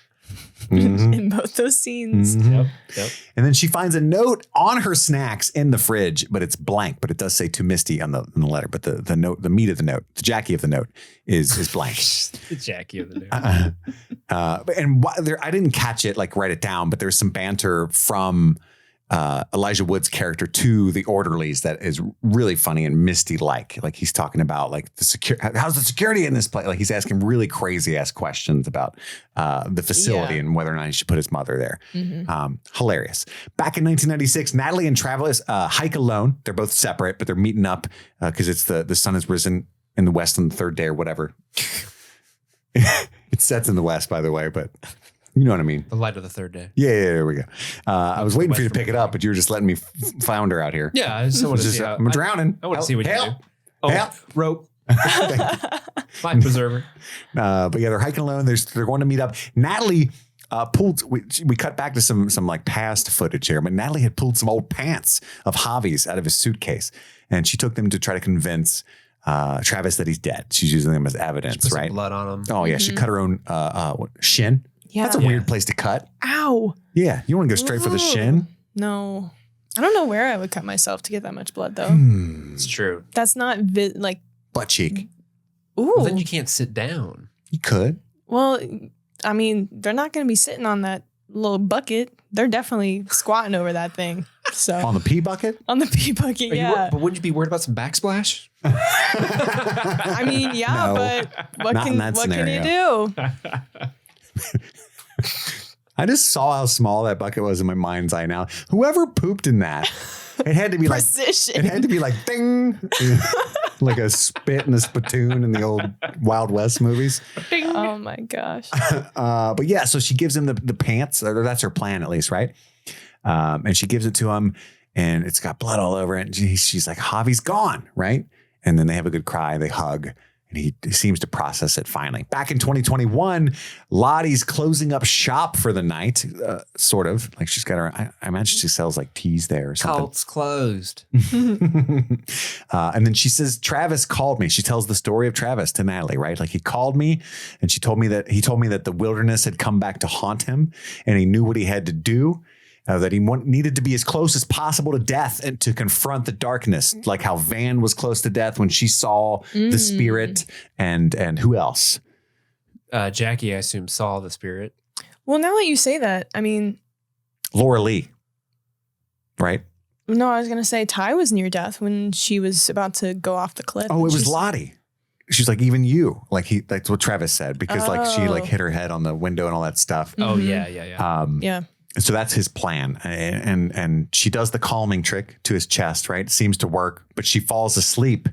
Mm-hmm. in both those scenes. Mm-hmm. Yep. And then she finds a note on her snacks in the fridge, but it's blank. But it does say to Misty on the letter. But the note, the meat of the note, the Jackie of the note is blank. The Jackie of the note. I didn't catch it, like write it down, but there's some banter from Elijah Wood's character to the orderlies that is really funny and Misty-like. Like he's talking about like how's the security in this place? Like he's asking really crazy ass questions about the facility and whether or not he should put his mother there. Mm-hmm. Hilarious. Back in 1996, Natalie and Travis hike alone. They're both separate, but they're meeting up because it's the sun has risen in the west on the third day or whatever. It sets in the west, by the way, but you know what I mean. The light of the third day. Yeah, there we go. I was waiting for you to pick it up, but you were just letting me flounder out here. Yeah, I just want to see. I'm drowning. I want to see what you do. Oh, help. Rope. Life preserver. But yeah, they're hiking alone. They're going to meet up. Natalie pulled. We cut back to some like past footage here, but Natalie had pulled some old pants of Javi's out of his suitcase, and she took them to try to convince Travis that he's dead. She's using them as evidence, put right? Some blood on him. Oh yeah, she cut her own shin. Yeah. That's a weird place to cut. Ow. Yeah. You want to go straight for the shin? No. I don't know where I would cut myself to get that much blood, though. It's true. That's not like butt cheek. Ooh. Well, then you can't sit down. You could. Well, I mean, they're not going to be sitting on that little bucket. They're definitely squatting over that thing. So on the pee bucket? On the pee bucket, yeah. But wouldn't you be worried about some backsplash? I mean, yeah, No, but what can you do? I just saw how small that bucket was in my mind's eye now. Whoever pooped in that, it had to be precision. It had to be like ding, like a spit in a spittoon in the old Wild West movies. Ding. Oh my gosh. But yeah, so she gives him the pants. Or that's her plan, at least, right? And she gives it to him, and it's got blood all over it. And she's like, Javi's gone, right? And then they have a good cry. They hug. And he seems to process it finally. Back in 2021, Lottie's closing up shop for the night, sort of. Like she's got her, I imagine she sells like teas there or something. Cult's closed. And then she says, Travis called me. She tells the story of Travis to Natalie, right? Like he called me and he told me that the wilderness had come back to haunt him and he knew what he had to do. That he needed to be as close as possible to death and to confront the darkness, like how Van was close to death when she saw the spirit, and who else? Jackie, I assume, saw the spirit. Well, now that you say that, I mean, Laura Lee, right? No, I was going to say Ty was near death when she was about to go off the cliff. Oh, it was Lottie. She's like, even you, that's what Travis said, because like she like hit her head on the window and all that stuff. Oh yeah. Yeah. So that's his plan. And she does the calming trick to his chest, right? It seems to work, but she falls asleep.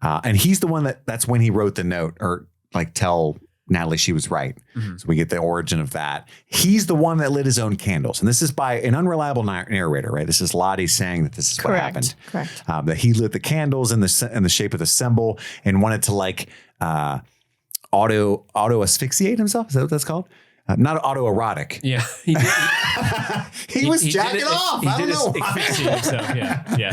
And he's the one that's when he wrote the note or like tell Natalie she was right. Mm-hmm. So we get the origin of that. He's the one that lit his own candles. And this is by an unreliable narrator, right? This is Lottie saying that this is what happened. Correct. That he lit the candles in the shape of the symbol and wanted to like, auto asphyxiate himself. Is that what that's called? Not autoerotic. Yeah. He was jacking off. I don't know why. Himself. Yeah.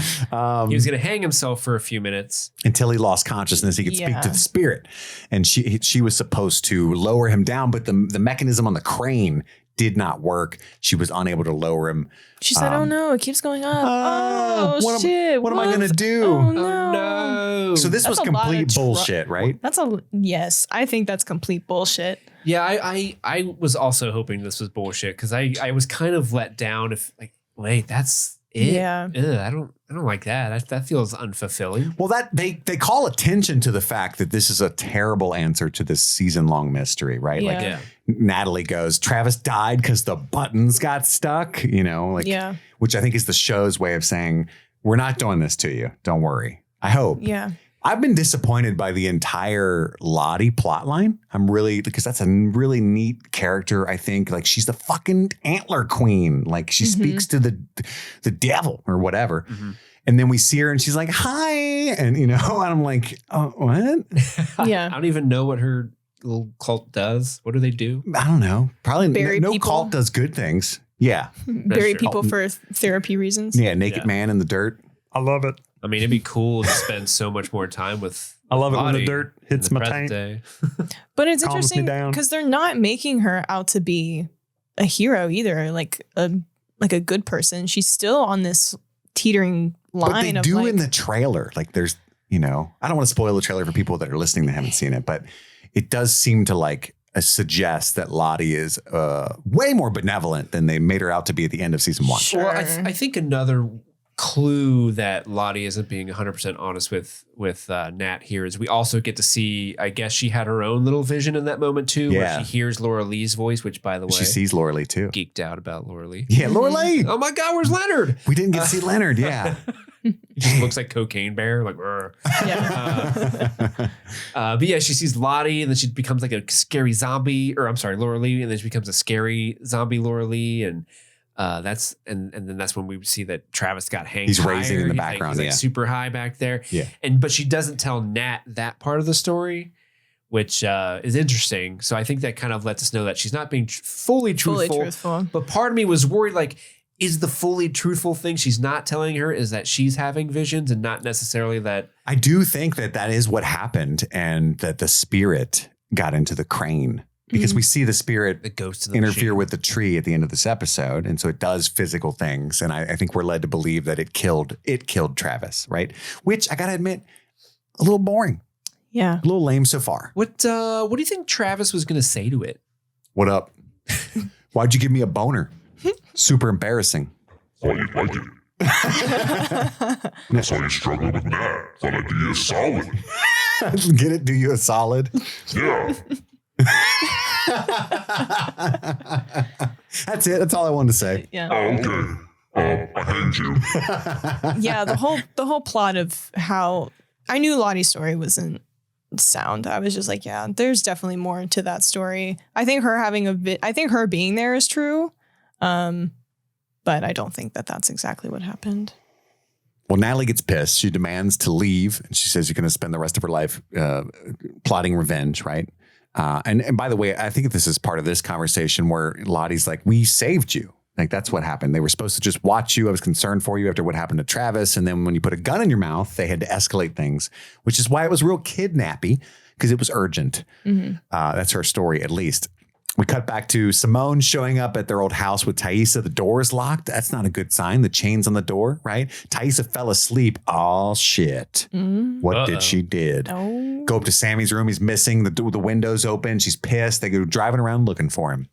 He was going to hang himself for a few minutes. Until he lost consciousness, he could speak to the spirit. And she was supposed to lower him down, but the mechanism on the crane did not work. She was unable to lower him. She said, "Oh no, it keeps going up. Shit. What am I going to do? Oh no. So this was complete bullshit, right? Yes. I think that's complete bullshit. Yeah, I was also hoping this was bullshit because I was kind of let down. If like, wait, that's it. Yeah. Ugh, I don't like that. That feels unfulfilling. Well, that they call attention to the fact that this is a terrible answer to this season-long mystery, right? Yeah. Like Natalie goes, Travis died because the buttons got stuck, which I think is the show's way of saying, we're not doing this to you. Don't worry. I hope. Yeah. I've been disappointed by the entire Lottie plotline. Because that's a really neat character. I think like she's the fucking antler queen. Like she speaks to the devil or whatever. Mm-hmm. And then we see her and she's like, hi. And, and I'm like, oh, what? Yeah. I don't even know what her little cult does. What do they do? I don't know. Probably no people. cult does good things. Yeah. Bury people for therapy reasons. Yeah. Naked man in the dirt. I love it. I mean, it'd be cool to spend so much more time with. I love it when the dirt hits my tank. But it's interesting because they're not making her out to be a hero either, like a good person. She's still on this teetering line. But they of do in the trailer. Like there's, I don't want to spoil the trailer for people that are listening that haven't seen it, but it does seem to suggest that Lottie is way more benevolent than they made her out to be at the end of season 1. Sure. Well, I think another clue that Lottie isn't being 100% honest with Nat here is we also get to see, I guess she had her own little vision in that moment too, where she hears Laura Lee's voice, which by the way, she sees Laura Lee too. Geeked out about Laura Lee. Yeah, Laura Lee. Oh my God, where's Leonard? We didn't get to see Leonard. Yeah. He just looks like Cocaine Bear, like. But yeah, she sees Lottie, and then she becomes like a scary zombie, or I'm sorry, Laura Lee, and then she becomes a scary zombie Laura Lee, and that's then that's when we see that Travis got hanged. He's raising in the background, he's super high back there. Yeah, but she doesn't tell Nat that part of the story, which is interesting. So I think that kind of lets us know that she's not being fully truthful. But part of me was worried, like, is the fully truthful thing she's not telling her is that she's having visions and not necessarily that. I do think that is what happened, and that the spirit got into the crane. Because we see the spirit interfere with the tree at the end of this episode. And so it does physical things. And I think we're led to believe that it killed Travis, right? Which I got to admit, a little boring. Yeah. A little lame so far. What do you think Travis was going to say to it? What up? Why'd you give me a boner? Super embarrassing. Thought you'd like it. I saw you struggling with Nat. Thought I'd do you a solid. Get it? Do you a solid? Yeah. That's it. That's all I wanted to say. Yeah. Oh, okay. I hanged you. Yeah. The whole plot of how I knew Lottie's story wasn't sound. I was just like, yeah, there's definitely more to that story. I think her her being there is true. But I don't think that that's exactly what happened. Well, Natalie gets pissed. She demands to leave. And she says you're going to spend the rest of her life plotting revenge, right? And by the way, I think this is part of this conversation where Lottie's like, we saved you. Like, that's what happened. They were supposed to just watch you. I was concerned for you after what happened to Travis. And then when you put a gun in your mouth, they had to escalate things, which is why it was real kidnappy, because it was urgent. Mm-hmm. That's her story, at least. We cut back to Simone showing up at their old house with Taissa. The door is locked. That's not a good sign. The chain's on the door, right? Taissa fell asleep. Oh, shit. What did she did? Oh. Go up to Sammy's room. He's missing. The window's open. She's pissed. They go driving around looking for him.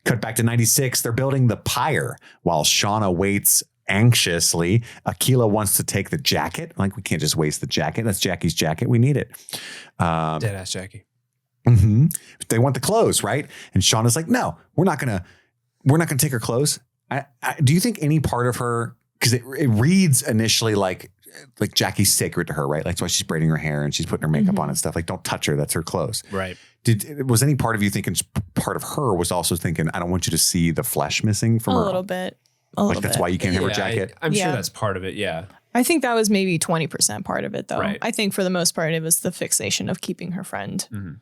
Cut back to 96. They're building the pyre while Shauna waits anxiously. Akilah wants to take the jacket. Like, we can't just waste the jacket. That's Jackie's jacket. We need it. Deadass Jackie. Mm-hmm. They want the clothes, right? And Shauna's like, no, we're not gonna take her clothes. Do you think any part of her, because it reads initially like Jackie's sacred to her, right? Like, that's why she's braiding her hair and she's putting her makeup on and stuff. Like, don't touch her. That's her clothes. Right. Was any part of you thinking part of her was also thinking, I don't want you to see the flesh missing from her? A little bit. That's why you can't have her jacket? I'm sure that's part of it. Yeah. I think that was maybe 20% part of it, though. Right. I think for the most part, it was the fixation of keeping her friend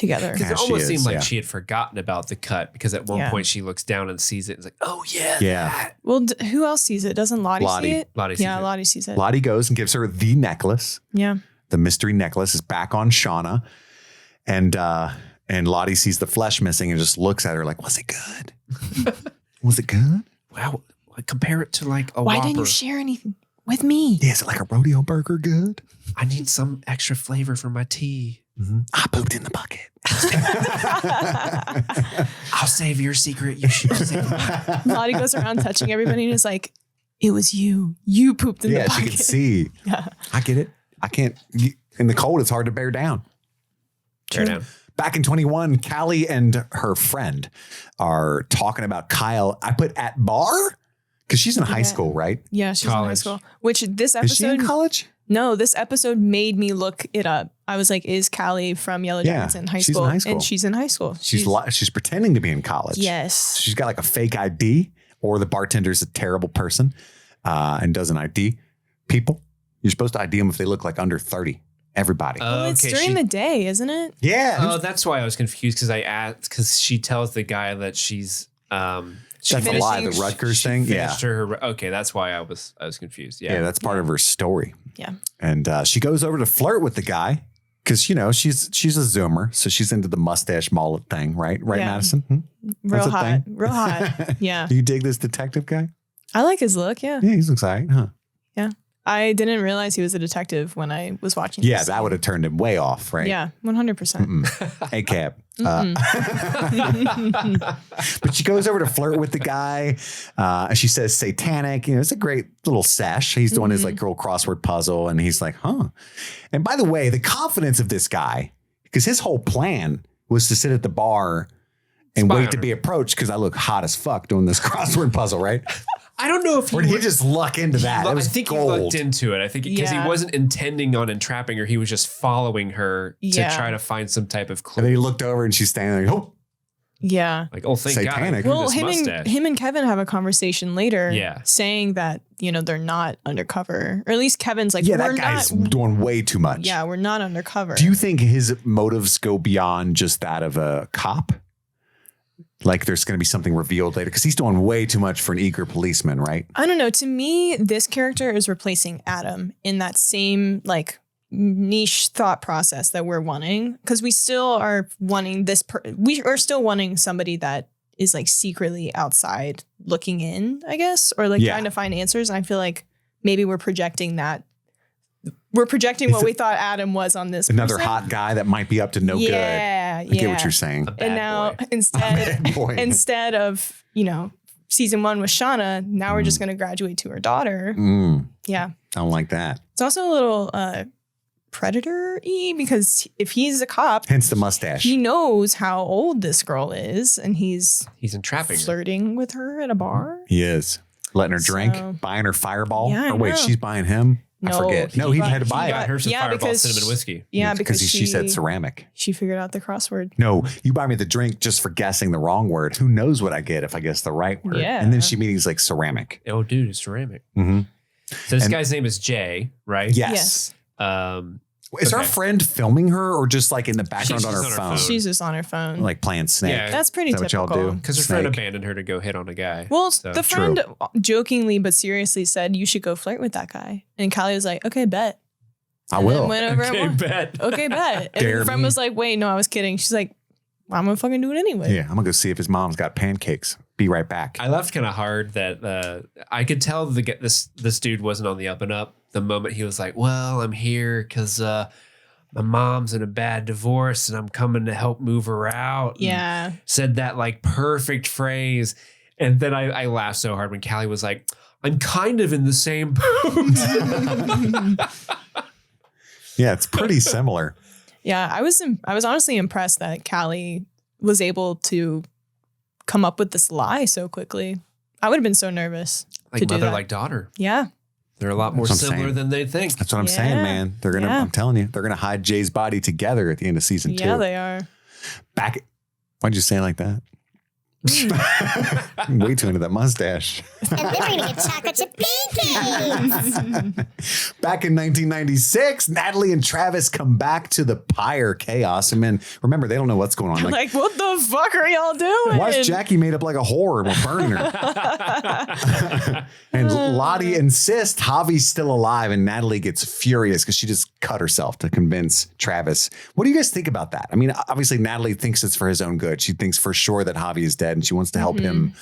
together. Because it Yeah, she almost is, seemed like yeah. she had forgotten about the cut because at one Yeah. point she looks down and sees it and is like, oh, yeah. Yeah. That. Well, who else sees it? Doesn't Lottie, Lottie. see it? Lottie sees Yeah, it. Lottie sees it. Lottie goes and gives her the necklace. Yeah. The mystery necklace is back on Shauna. And Lottie sees the flesh missing and just looks at her like, was it good? Was it good? Wow. Compare it to like a Why Whopper. didn't you share anything with me? Yeah, is it like a rodeo burger good? I need some extra flavor for my tea. I pooped in the bucket. I'll save your secret. You should save mine. Lottie goes around touching everybody and is like, it was you. You pooped in the Yeah, she bucket. can see. Yeah. I get it. I can't. In the cold, it's hard to bear down. Tear down. Back in 21, Callie and her friend are talking about Kyle. I put at bar because she's in high Yeah. school, right? Yeah, she's in high College. school. Which this Is she in episode, college? no, this episode made me look it up. I was like, is Callie from Yellowjackets Yeah, in high she's in school? high school. And she's in high school. She's pretending to be in college. Yes. She's got like a fake ID, or the bartender's a terrible person and doesn't ID people. You're supposed to ID them if they look like under 30. Everybody. Well, it's Okay, during she- the day, isn't it? Yeah. Oh, that's why I was confused because I asked because she tells the guy that she's she That's a finishing- lie. The Rutgers she thing. Yeah. finished her. Okay, that's why I was confused. Yeah, that's part of her story. Yeah. And she goes over to flirt with the guy because, you know, she's a Zoomer. So she's into the mustache mullet thing, right? Right, Yeah. Madison? Hmm? Real That's a hot. thing? Real hot. Yeah. Do you dig this detective guy? I like his look. Yeah. Yeah, he looks all right, huh? I didn't realize he was a detective when I was watching. Yeah, this. that would have turned him way off, right? Yeah, 100%. A cab. But she goes over to flirt with the guy. And she says satanic. You know, it's a great little sesh. He's doing his like girl crossword puzzle. And he's like, huh. And by the way, the confidence of this guy, because his whole plan was to sit at the bar and Spy wait on to her. be approached because I look hot as fuck doing this crossword puzzle, right? I don't know if Or did he just luck into that? That was I think he gold. looked into it. I think because Yeah. he wasn't intending on entrapping her, he was just following her Yeah. to try to find some type of And clue. then he looked over and she's standing there. Oh, Yeah. Like, oh, thank Satanic. God. Well, This mustache. him and Kevin have a conversation later, Yeah. saying that they're not undercover, or at least Kevin's like, yeah, we're that guy's not. doing way too much. Yeah, we're not undercover. Do you think his motives go beyond just that of a cop? Like there's going to be something revealed later because he's doing way too much for an eager policeman, right? I don't know. To me, this character is replacing Adam in that same like niche thought process that we're wanting, because we still are wanting this. We are still wanting somebody that is like secretly outside looking in, I guess, or like Yeah. trying to find answers. And I feel like maybe we're projecting that. We're projecting Is what it we thought Adam was on this. Another person. hot guy that might be up to no good. Yeah, I get what you're saying. A bad And now boy. Bad boy. instead of season 1 with Shauna, now we're just going to graduate to her daughter. Yeah. I don't like that. It's also a little predator-y because if he's a cop, Hence the mustache. he knows how old this girl is and he's He's entrapping her. flirting with her at a bar. He is. Letting her drink, So- buying her Fireball. Yeah, I or wait, know. she's buying him? I No, forget. No, he had to he buy Got it. her some Yeah, Fireball because cinnamon whiskey. Yeah, because she said ceramic. she figured out the crossword. No, you buy me the drink just for guessing the wrong word. Who knows what I get if I guess the right word? Yeah. And then she means like ceramic. Oh, dude, it's ceramic. Mm-hmm. So this And- guy's name is Jay, right? Yes. Is our Okay. friend filming her or just like in the background She's on her just on her phone? phone. She's just on her phone. Like playing Snake. Yeah. That's pretty Is that what y'all typical. do? Because her friend Snake. abandoned her to go hit on a guy. Well, So- the friend jokingly but seriously said, you should go flirt with that guy. And Callie was like, okay, bet. I And then will. went over and Okay, won. bet. Okay, bet. And Dare the friend me. was like, wait, no, I was kidding. She's like, well, I'm going to fucking do it anyway. Yeah, I'm gonna go see if his mom's got pancakes. Be right back. I left kind of hard that I could tell this dude wasn't on the up and up the moment he was like, well, I'm here because my mom's in a bad divorce and I'm coming to help move her out. And Yeah. said that like perfect phrase. And then I laughed so hard when Callie was like, I'm kind of in the same boat. Yeah, it's pretty similar. Yeah. I was honestly impressed that Callie was able to come up with this lie so quickly. I would have been so nervous to Like do mother, that. like daughter. Yeah. They're a lot more That's what I'm similar saying. than they think. That's what I'm saying, Yeah. man. They're gonna. Yeah. I'm telling you, they're gonna hide Jay's body together at the end of season 2. Yeah, they are. Back. Why'd you say it like that? Way too into that mustache. And then we're going to get chocolate chip pancakes. Back in 1996, Natalie and Travis come back to the pyre chaos. And man, remember, they don't know what's going on. Like, what the fuck are y'all doing? Why is Jackie made up like a whore and we're burning her? And Lottie insists Javi's still alive, and Natalie gets furious because she just cut herself to convince Travis. What do you guys think about that? I mean, obviously, Natalie thinks it's for his own good. She thinks for sure that Javi is dead, and she wants to help him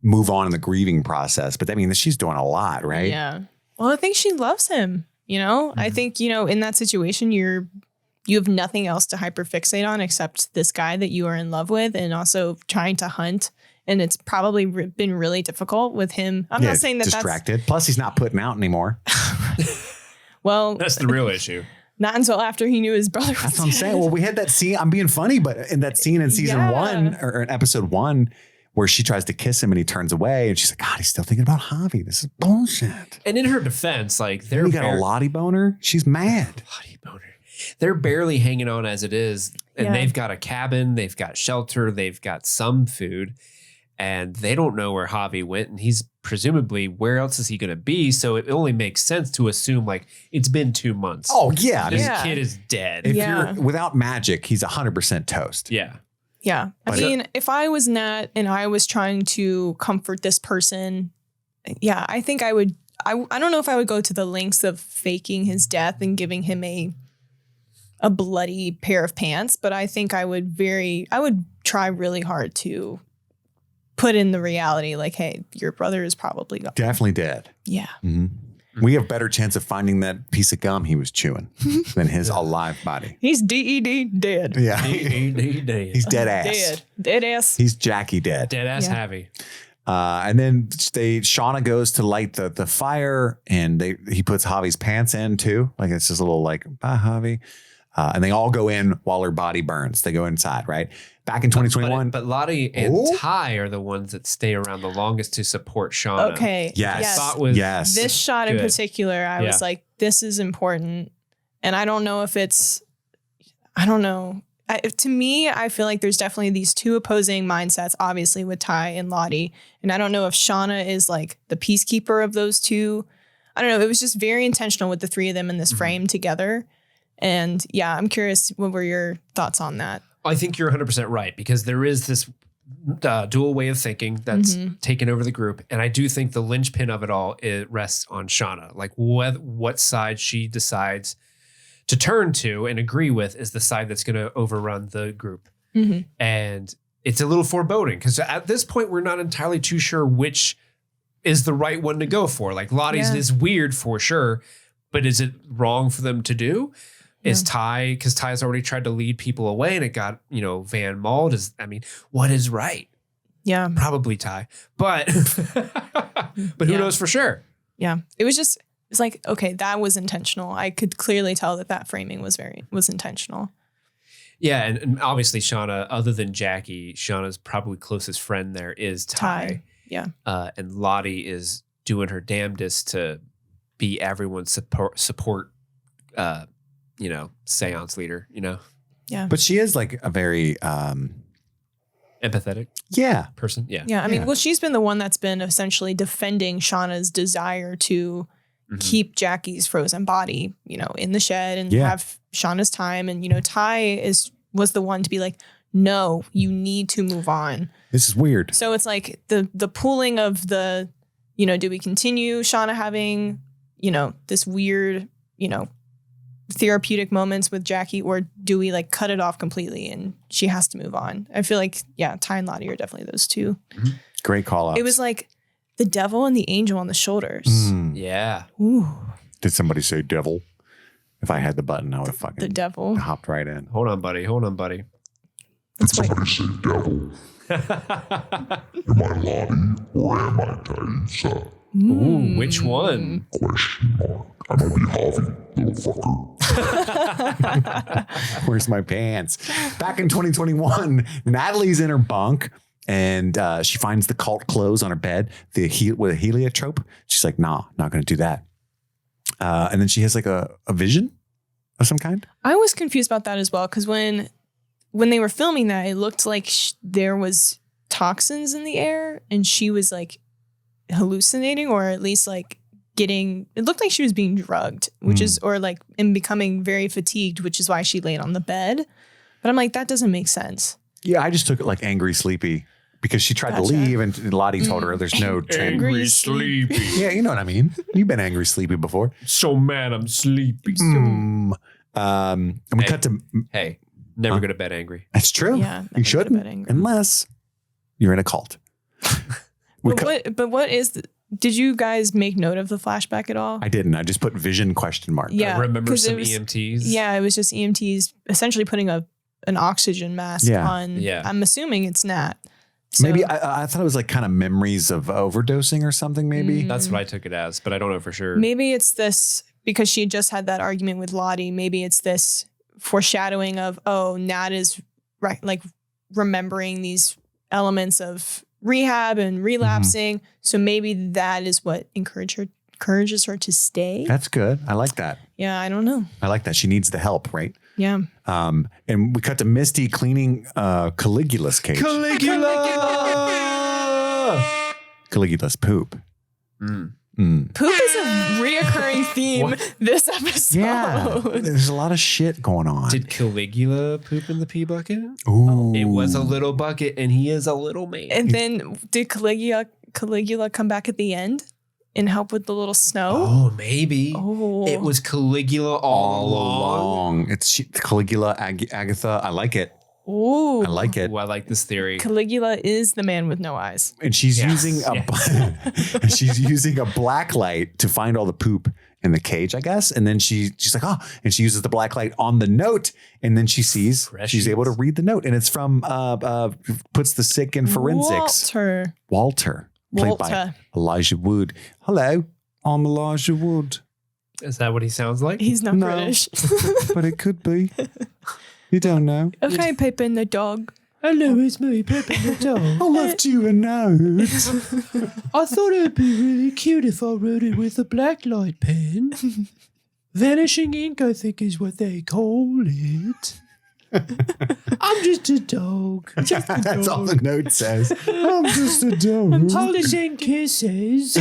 move on in the grieving process. But I mean, she's doing a lot, right? Yeah. Well, I think she loves him. You know, I think, you know, in that situation, you have nothing else to hyperfixate on except this guy that you are in love with, and also trying to hunt. And it's probably been really difficult with him. I'm not saying that distracted. Plus, he's not putting out anymore. Well, That's the real issue. not until after he knew his brother was That's what I'm saying. Well, we had that scene. I'm being funny, but in that scene in season 1 or in episode 1 where she tries to kiss him and he turns away and she's like, God, he's still thinking about Javi. This is bullshit. And in her defense, like You got a Lottie boner? She's mad. Lottie boner. They're barely hanging on as it is. And they've got a cabin, they've got shelter, they've got some food. And they don't know where Javi went. And he's presumably, where else is he going to be? So it only makes sense to assume like it's been 2 months. Oh, yeah. This kid is dead. If you're without magic, he's 100% toast. Yeah. Yeah. I mean, if I was Nat and I was trying to comfort this person, I think I would. I don't know if I would go to the lengths of faking his death and giving him a bloody pair of pants, but I think I would try really hard to put in the reality, like, hey, your brother is probably gone. Definitely dead. Yeah. Mm-hmm. We have better chance of finding that piece of gum he was chewing than his alive body. He's DED dead. Yeah. He's He's dead ass. Dead ass. He's Jackie dead. dead ass heavy. And then Shauna goes to light the fire, and he puts Javi's pants in too. Like it's just a little like, bye, Javi. And they all go in while her body burns. They go inside, right? Back in 2021. But Lottie and Ty are the ones that stay around the longest to support Shauna. Okay. Yes. This shot in particular, I was like, this is important. And I don't know if it's, to me, I feel like there's definitely these two opposing mindsets, obviously with Ty and Lottie. And I don't know if Shauna is like the peacekeeper of those two. I don't know. It was just very intentional with the three of them in this frame together. And I'm curious, what were your thoughts on that? I think you're 100% right, because there is this dual way of thinking that's taken over the group. And I do think the linchpin of it all, it rests on Shauna. Like what side she decides to turn to and agree with is the side that's going to overrun the group. Mm-hmm. And it's a little foreboding because at this point, we're not entirely too sure which is the right one to go for. Like Lottie's is weird for sure, but is it wrong for them to do? Is Ty, because Ty's already tried to lead people away and it got, Van mauled. What is right? Yeah. Probably Ty. But but who knows for sure? Yeah. It's like, okay, that was intentional. I could clearly tell that framing was intentional. Yeah. And obviously Shauna, other than Jackie, Shauna's probably closest friend there is Ty. Yeah. And Lottie is doing her damnedest to be everyone's support seance leader, Yeah. But she is like a very empathetic person. Yeah. Yeah. I mean, well, she's been the one that's been essentially defending Shauna's desire to keep Jackie's frozen body, in the shed and have Shauna's time. And, Ty was the one to be like, no, you need to move on. This is weird. So it's like the pooling of the, do we continue Shauna having, this weird, therapeutic moments with Jackie, or do we like cut it off completely and she has to move on? I feel like, Ty and Lottie are definitely those two. Mm-hmm. Great call out. It was like the devil and the angel on the shoulders. Yeah. Ooh. Did somebody say devil? If I had the button, I would have fucking the devil hopped right in. Hold on, buddy. Did somebody say devil? Am I Lottie or am I Thaisa? Ooh, which one? Question mark. I might be Javi, little fucker. Where's my pants? Back in 2021, Natalie's in her bunk and she finds the cult clothes on her bed with a heliotrope. She's like, nah, not going to do that. And then she has like a vision of some kind. I was confused about that as well, because when they were filming that, it looked like there was toxins in the air and she was like hallucinating, or at least like it looked like she was being drugged, which is, or like, and becoming very fatigued, which is why she laid on the bed. But I'm like, that doesn't make sense. Yeah, I just took it like angry sleepy because she tried to leave and Lottie told her there's no Angry sleepy. Yeah, you know what I mean. You've been angry sleepy before. So mad I'm sleepy. And we cut to. Hey, never go to bed angry. That's true. Yeah, you shouldn't, unless you're in a cult. Did you guys make note of the flashback at all? I didn't. I just put vision ? Yeah, I remember some was, EMTs. Yeah, it was just EMTs essentially putting an oxygen mask on. Yeah. I'm assuming it's Nat. So, maybe I thought it was like kind of memories of overdosing or something. Maybe That's what I took it as, but I don't know for sure. Maybe it's this because she just had that argument with Lottie. Maybe it's this foreshadowing of, Nat is like remembering these elements of rehab and relapsing. So maybe that is what encourages her to stay. That's good. I like that. Yeah, I don't know. I like that. She needs the help, right? Yeah. And we cut to Misty cleaning Caligula's cage. Caligula's poop. Poop is a reoccurring theme this episode. Yeah, there's a lot of shit going on. Did Caligula poop in the pee bucket? Ooh. It was a little bucket, and he is a little man. And then did Caligula come back at the end and help with the little snow? Oh, maybe. Oh. It was Caligula all along. It's Caligula, Agatha. I like it. Ooh. I like it. Ooh, I like this theory. Caligula is the man with no eyes. And she's using she's using a black light to find all the poop in the cage, I guess. And then she's like, and she uses the black light on the note, and then she sees she's able to read the note, and it's from puts the sick in forensics. Walter, played by Elijah Wood. Hello, I'm Elijah Wood. Is that what he sounds like? He's not British, but it could be. You don't know. Okay, Pippin the dog. Hello, it's me, Pippin the dog. I left you a note. I thought it would be really cute if I wrote it with a black light pen. Vanishing ink, I think, is what they call it. I'm just a dog. That's all the note says. I'm just a dog. I'm polishing kisses.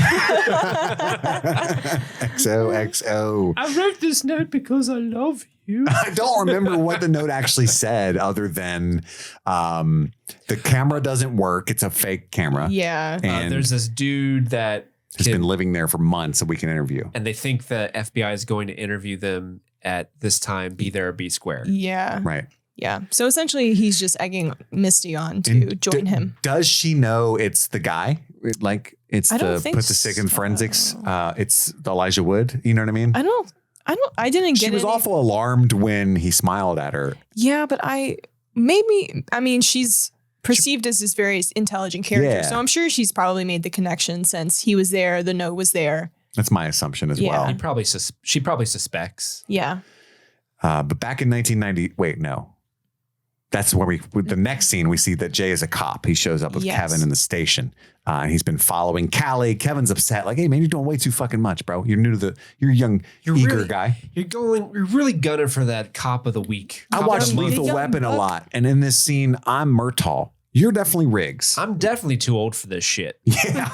XOXO. I wrote this note because I love you. I don't remember what the note actually said other than the camera doesn't work. It's a fake camera. Yeah. And there's this dude that has been living there for months that we can interview. And they think the FBI is going to interview them at this time, be there or be square. Yeah. Right. Yeah. So essentially he's just egging Misty on to join him. Does she know it's the guy? Like it's I the don't think put the sick in so. forensics. It's the Elijah Wood. You know what I mean? I didn't get it. She was awful alarmed when he smiled at her. Yeah, but she's perceived as this very intelligent character. Yeah. So I'm sure she's probably made the connection since he was there, the note was there. That's my assumption as well. She probably suspects. Yeah. But back in 1990, wait, no. That's where with the next scene, we see that Jay is a cop. He shows up with Kevin in the station. And he's been following Callie. Kevin's upset. Like, hey, man, you're doing way too fucking much, bro. You're new to you're a young, eager guy. You're really gunning for that cop of the week. I watched Lethal Weapon a lot. And in this scene, I'm Murtaugh. You're definitely Riggs. I'm definitely too old for this shit. Yeah.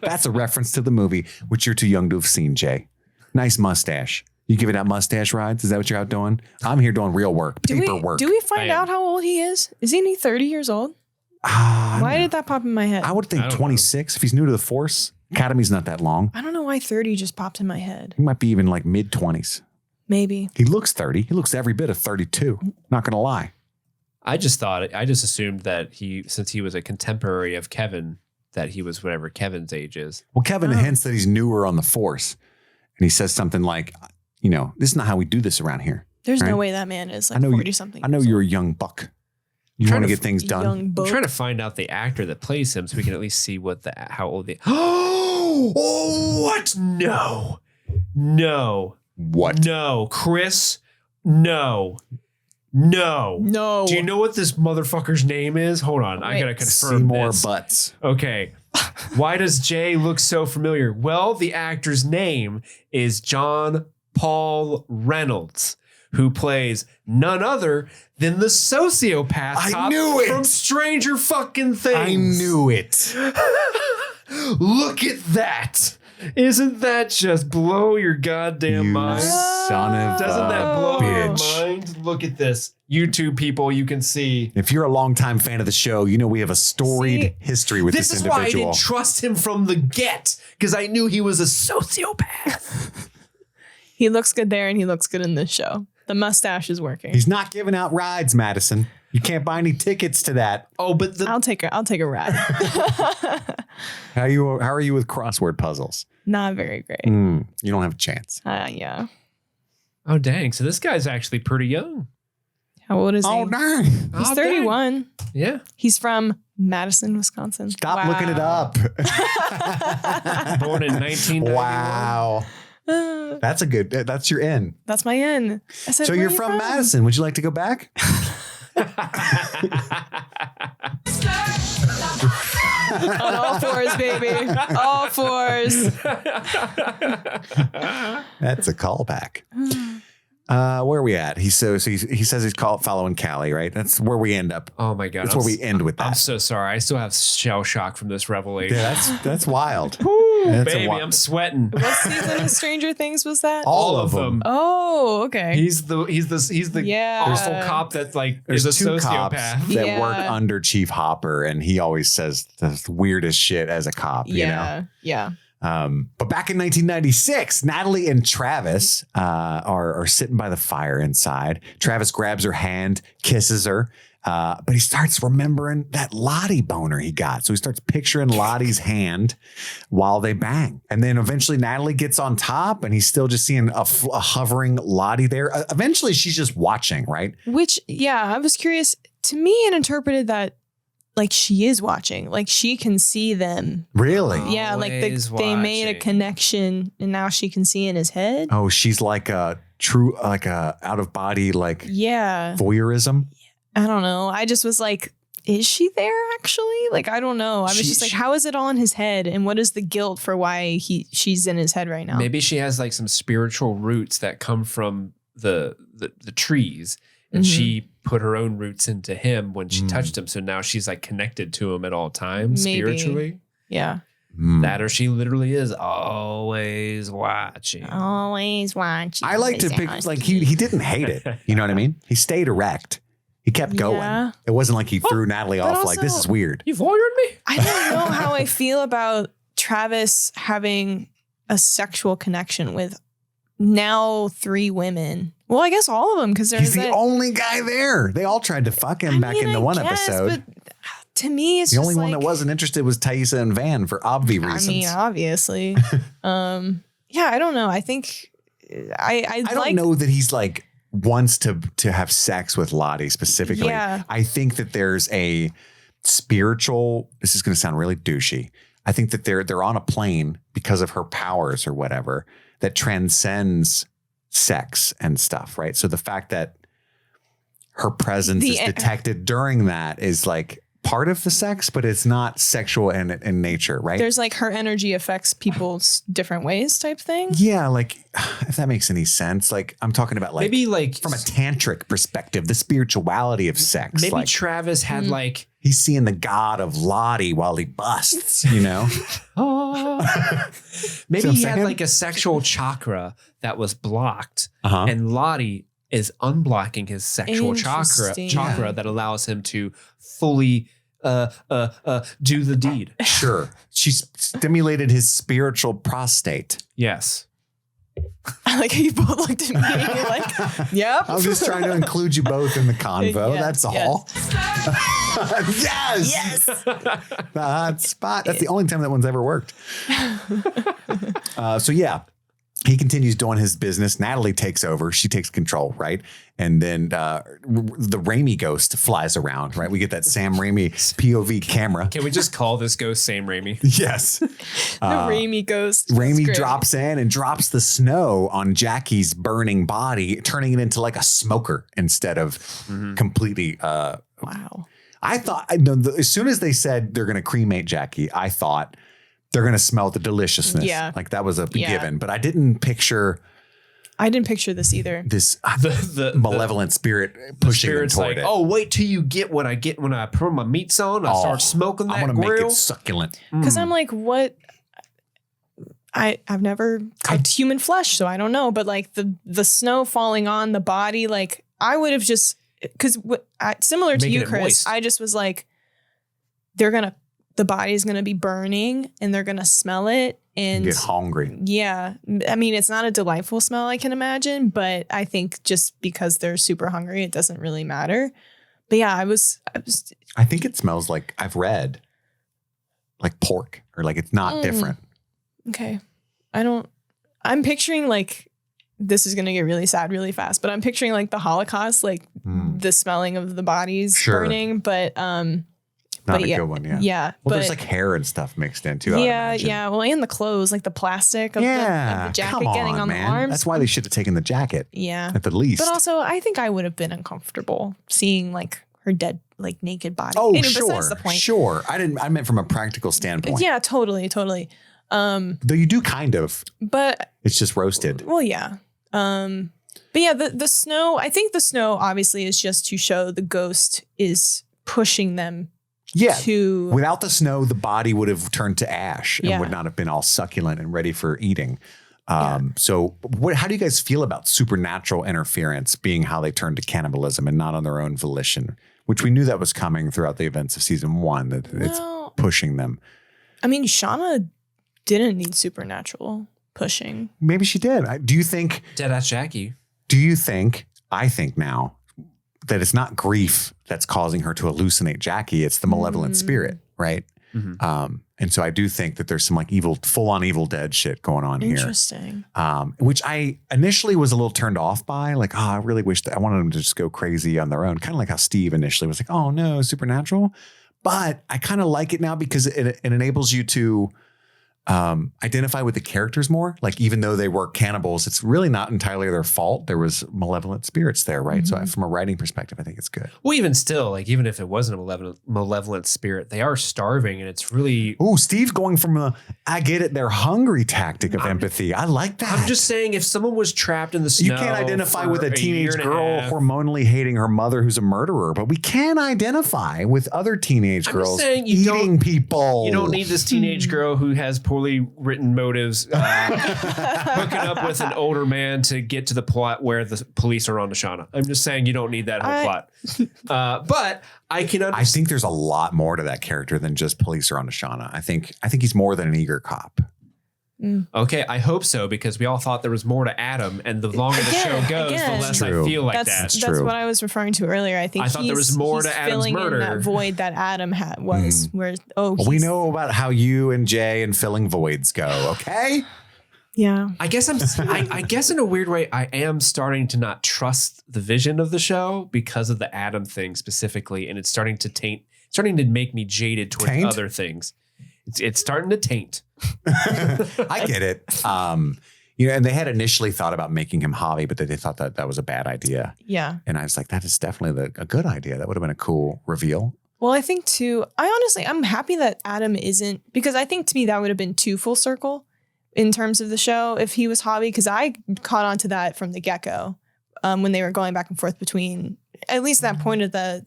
That's a reference to the movie, which you're too young to have seen, Jay. Nice mustache. You giving out mustache rides? Is that what you're out doing? I'm here doing real work, paper work. Do we find out how old he is? Isn't he 30 years old? Why did that pop in my head? I would think 26. If he's new to the force, Academy's not that long. I don't know why 30 just popped in my head. He might be even like mid 20s. Maybe. He looks 30. He looks every bit of 32. Not going to lie. I just assumed that since he was a contemporary of Kevin, that he was whatever Kevin's age is. Well, Kevin hints that he's newer on the force. And he says something like, this is not how we do this around here. There's no way that man is like 40 something. I know you're a young buck. You want to get things done. I'm trying to find out the actor that plays him so we can at least see how old they. Oh, what? No. What? No, Chris. No. Do you know what this motherfucker's name is? Hold on. I got to confirm Seymour this. Butts. Okay. Why does Jay look so familiar? Well, the actor's name is John Paul Reynolds, who plays none other than the sociopath I cop knew it. from Stranger fucking Things. I knew it. Look at that. Isn't that just blow your goddamn You mind? son of Doesn't that blow bitch. your mind? Look at this. YouTube people, you can see. If you're a longtime fan of the show, you know we have a storied history with this This is why I individual. didn't trust him from the get, because I knew he was a sociopath. He looks good there and he looks good in this show. The mustache is working. He's not giving out rides, Madison. You can't buy any tickets to that. Oh, but I'll take a ride. How are you with crossword puzzles? Not very great. You don't have a chance. Yeah. oh, dang. So this guy's actually pretty young. How old is he? Oh, dang. He's Oh, dang. 31. Yeah. He's from Madison, Wisconsin. Stop looking it up. Born in 1991. Wow. That's your in. That's my in. I said, So "Where you're are you from Madison. Would you like to go back? On all fours, baby. All fours. That's a callback. Where are we at? He says he's following Callie, right? That's where we end up. Oh, my God. That's where we end with that. I'm so sorry. I still have shell shock from this revelation. Yeah, that's wild. Ooh, That's a baby, wa- I'm sweating. What season of Stranger Things was that? All of them. Oh, okay. He's the Yeah. awful cop that like There's is a two cops sociopath. that Yeah. work under Chief Hopper, and he always says the weirdest shit as a cop. You know. Yeah. But back in 1996, Natalie and Travis are sitting by the fire inside. Travis grabs her hand, kisses her, but he starts remembering that Lottie boner he got. So he starts picturing Lottie's hand while they bang. And then eventually Natalie gets on top, and he's still just seeing a hovering Lottie there. Eventually she's just watching, right? Which, I was curious. To me, it interpreted that like she is watching, like she can see them. Really? Yeah, like Always they made a watching. connection, and now she can see in his head. Oh, she's like a true, like a out of body, like Yeah, voyeurism. I don't know. I just was like, is she there actually? Like, I don't know. I was just like, how is it all in his head, and what is the guilt for why she's in his head right now? Maybe she has like some spiritual roots that come from the trees, and Mm-hmm. she put her own roots into him when she touched him. So now she's like connected to him at all times Maybe. spiritually. Yeah, That or she literally is always watching. always watching. I like to pick, like he didn't hate it. You know what I mean? He stayed erect. He kept going. Yeah. It wasn't like he threw Natalie off but like, this also- is weird. You voyeured me? I don't know how I feel about Travis having a sexual connection with now 3 women. Well, I guess all of them, because there's He's the only guy there. They all tried to fuck him back in the one episode. But to me, it's The just only one like, that wasn't interested was Thaisa and Van for obvious reasons. I mean, obviously. I don't know. I think I don't know that he's like wants to have sex with Lottie specifically. Yeah. I think that there's a spiritual, this is going to sound really douchey. I think that they're on a plane because of her powers or whatever that transcends sex and stuff, right? So the fact that her presence is detected during that is like part of the sex, but it's not sexual in nature, right? There's like her energy affects people's different ways type thing. Yeah, like if that makes any sense. Like I'm talking about like Maybe like from a tantric perspective, the spirituality of sex. maybe like Travis had like he's seeing the god of Lottie while he busts, you know? maybe See what I'm he had saying? like a sexual chakra that was blocked, Uh-huh. and Lottie is unblocking his sexual chakra Interesting. that allows him to fully do the deed. Sure. She's stimulated his spiritual prostate. Yes. I like how you both looked at me and you're like, yep. I'm just trying to include you both in the convo. Yes, That's all. Yes. Yes. That's spot. That's the only time that one's ever worked. So yeah, he continues doing his business. Natalie takes over. She takes control, right? And then the Raimi ghost flies around, right? We get that Sam Raimi POV camera. Can we just call this ghost Sam Raimi? Yes. The Raimi ghost. That's Raimi great. drops in and drops the snow on Jackie's burning body, turning it into like a smoker instead of completely. Wow. I thought, as soon as they said they're going to cremate Jackie, I thought they're going to smell the deliciousness. Yeah. Like that was a Yeah. given, but I didn't picture I didn't picture this either. This The malevolent spirit pushing them spirit's toward like, it. oh, wait till you get what I get when I put my meats on. I start smoking that I want to grill. make it succulent. Because I'm like, what? I've never cooked human flesh, so I don't know. But like the snow falling on the body, like I would have just because similar to Making you, it Chris. moist. I just was like, the body's gonna be burning and they're gonna smell it and Get hungry. yeah. I mean, it's not a delightful smell, I can imagine, but I think just because they're super hungry, it doesn't really matter. But yeah, I was. I think it smells like I've read like pork or like it's not different. Okay. I'm picturing like, this is going to get really sad really fast, but I'm picturing like the Holocaust, like the smelling of the bodies burning, but Not but a yeah, good one. Yeah. Yeah. Well, but there's like hair and stuff mixed in too. I would yeah. imagine. Yeah. Well, and the clothes, like the plastic of, Yeah. the jacket Come getting on man. the arms. That's why they should have taken the jacket Yeah. at the least. But also I think I would have been uncomfortable seeing like her dead, like naked body. oh, Anyway, sure. besides the point. Sure. I meant from a practical standpoint. Yeah, totally. Though you do kind of. But It's just roasted. well, yeah. But yeah, the snow, I think the snow obviously is just to show the ghost is pushing them Yeah. to. Without the snow, the body would have turned to ash and Yeah. would not have been all succulent and ready for eating. So how do you guys feel about supernatural interference being how they turned to cannibalism and not on their own volition, which we knew that was coming throughout the events of season 1, that it's Well, pushing them. I mean, Shauna didn't need supernatural pushing. Maybe she did. Do you think, Deadass Jackie. I think now that it's not grief that's causing her to hallucinate Jackie, it's the malevolent spirit, right? Mm-hmm. And so I do think that there's some like full on Evil Dead shit going on here. Interesting. Which I initially was a little turned off by, like, I really wish that I wanted them to just go crazy on their own. Kind of like how Steve initially was like, oh no, supernatural. But I kind of like it now because it enables you to identify with the characters more. Like, even though they were cannibals, it's really not entirely their fault. There was malevolent spirits there, right? So from a writing perspective, I think it's good. Well, even still, like even if it wasn't a malevolent spirit, they are starving, and it's really. Oh, Steve's going from a I get it, they're hungry tactic of empathy. I like that. I'm just saying, if someone was trapped in the snow, You can't identify for with a teenage year and a girl half, hormonally hating her mother who's a murderer, but we can identify with other teenage I'm girls just saying you eating people. You don't need this teenage girl who has poorly written motives hooking up with an older man to get to the plot where the police are on to Shauna. I'm just saying you don't need that whole plot. But I can understand. I think there's a lot more to that character than just police are on to Shauna. I think he's more than an eager cop. Okay, I hope so, because we all thought there was more to Adam, and the longer the show goes, the less True. I feel like That's true. what I was referring to earlier. I think I thought there was more he's to Adam's filling murder. in that void that Adam was. Where Well, we he's- know about how you and Jay and filling voids go, okay? Yeah. I guess I guess in a weird way, I am starting to not trust the vision of the show because of the Adam thing specifically, and it's starting to make me jaded towards Taint? other things. It's starting to taint. I get it. And they had initially thought about making him Javi, but they thought that was a bad idea. Yeah. And I was like, that is definitely a good idea. That would have been a cool reveal. Well, I think too, I'm happy that Adam isn't, because I think to me that would have been too full circle in terms of the show if he was Javi, because I caught on to that from the get-go when they were going back and forth between at least that point of the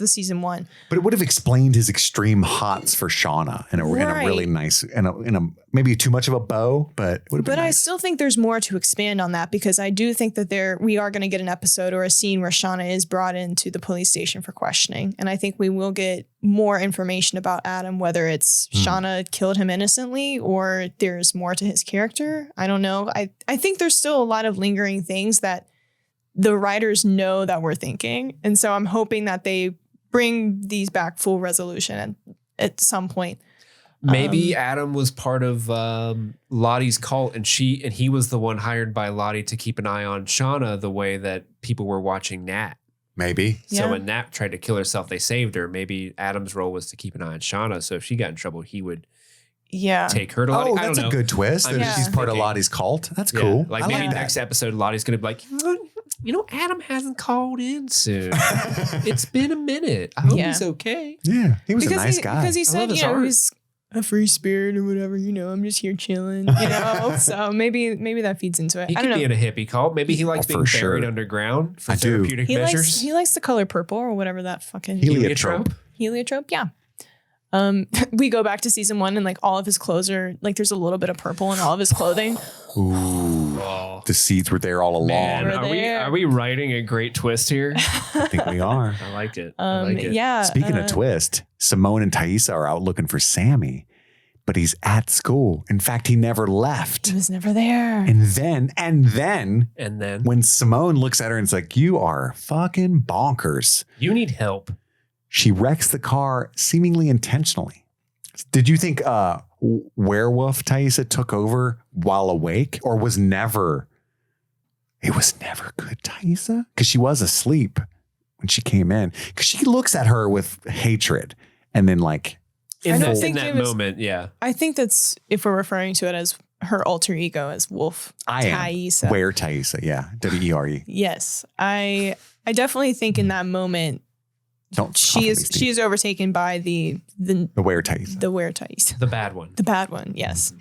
season 1. But it would have explained his extreme hots for Shauna in a really nice, in a maybe too much of a bow, but it would have been But I nice. still think there's more to expand on that, because I do think that we are going to get an episode or a scene where Shauna is brought into the police station for questioning. And I think we will get more information about Adam, whether it's Shauna killed him innocently or there's more to his character. I don't know. I think there's still a lot of lingering things that the writers know that we're thinking. And so I'm hoping that they bring these back full resolution at some point. Maybe Adam was part of Lottie's cult, and he was the one hired by Lottie to keep an eye on Shauna the way that people were watching Nat. Maybe. So Yeah. when Nat tried to kill herself, they saved her. Maybe Adam's role was to keep an eye on Shauna. So if she got in trouble, he would take her to Lottie. Oh, I don't that's know. a good twist. I'm That just she's part of thinking. Lottie's cult. That's Yeah, cool. Like I maybe like next that. episode, Lottie's going to be like, Adam hasn't called in soon. It's been a minute. I hope Yeah. he's okay. Yeah, he was a Because nice he, guy. Because he I love said, his you know, art. a free spirit or whatever. I'm just here chilling. So maybe that feeds into it. He I could don't be know. in a hippie cult. Maybe he likes being for buried sure. underground for I do. therapeutic measures. He likes the color purple or whatever that fucking Heliotrope. heliotrope. Yeah. We go back to season 1 and like all of his clothes are like there's a little bit of purple in all of his clothing. Ooh. Oh, The seeds were there all along. man, We're are there. we writing a great twist here? I think we are. I like it. I like it. Yeah. Speaking of twist, Simone and Thaisa are out looking for Sammy, but he's at school. In fact, he never left. He was never there. And then And then when Simone looks at her and is like, you are fucking bonkers, you need help. she wrecks the car seemingly intentionally. Did you think werewolf Thaisa took over while awake, or was never? It was never good, Thaisa, because she was asleep when she came in. Because she looks at her with hatred, and then like I don't In think that it was- moment, yeah. I think that's if we're referring to it as her alter ego as Wolf I am Thaisa. where Thaisa, yeah, WERE. Yes. I definitely think in that moment Don't she is overtaken by the where Thaisa. the were Thais. The bad one. The bad one, yes.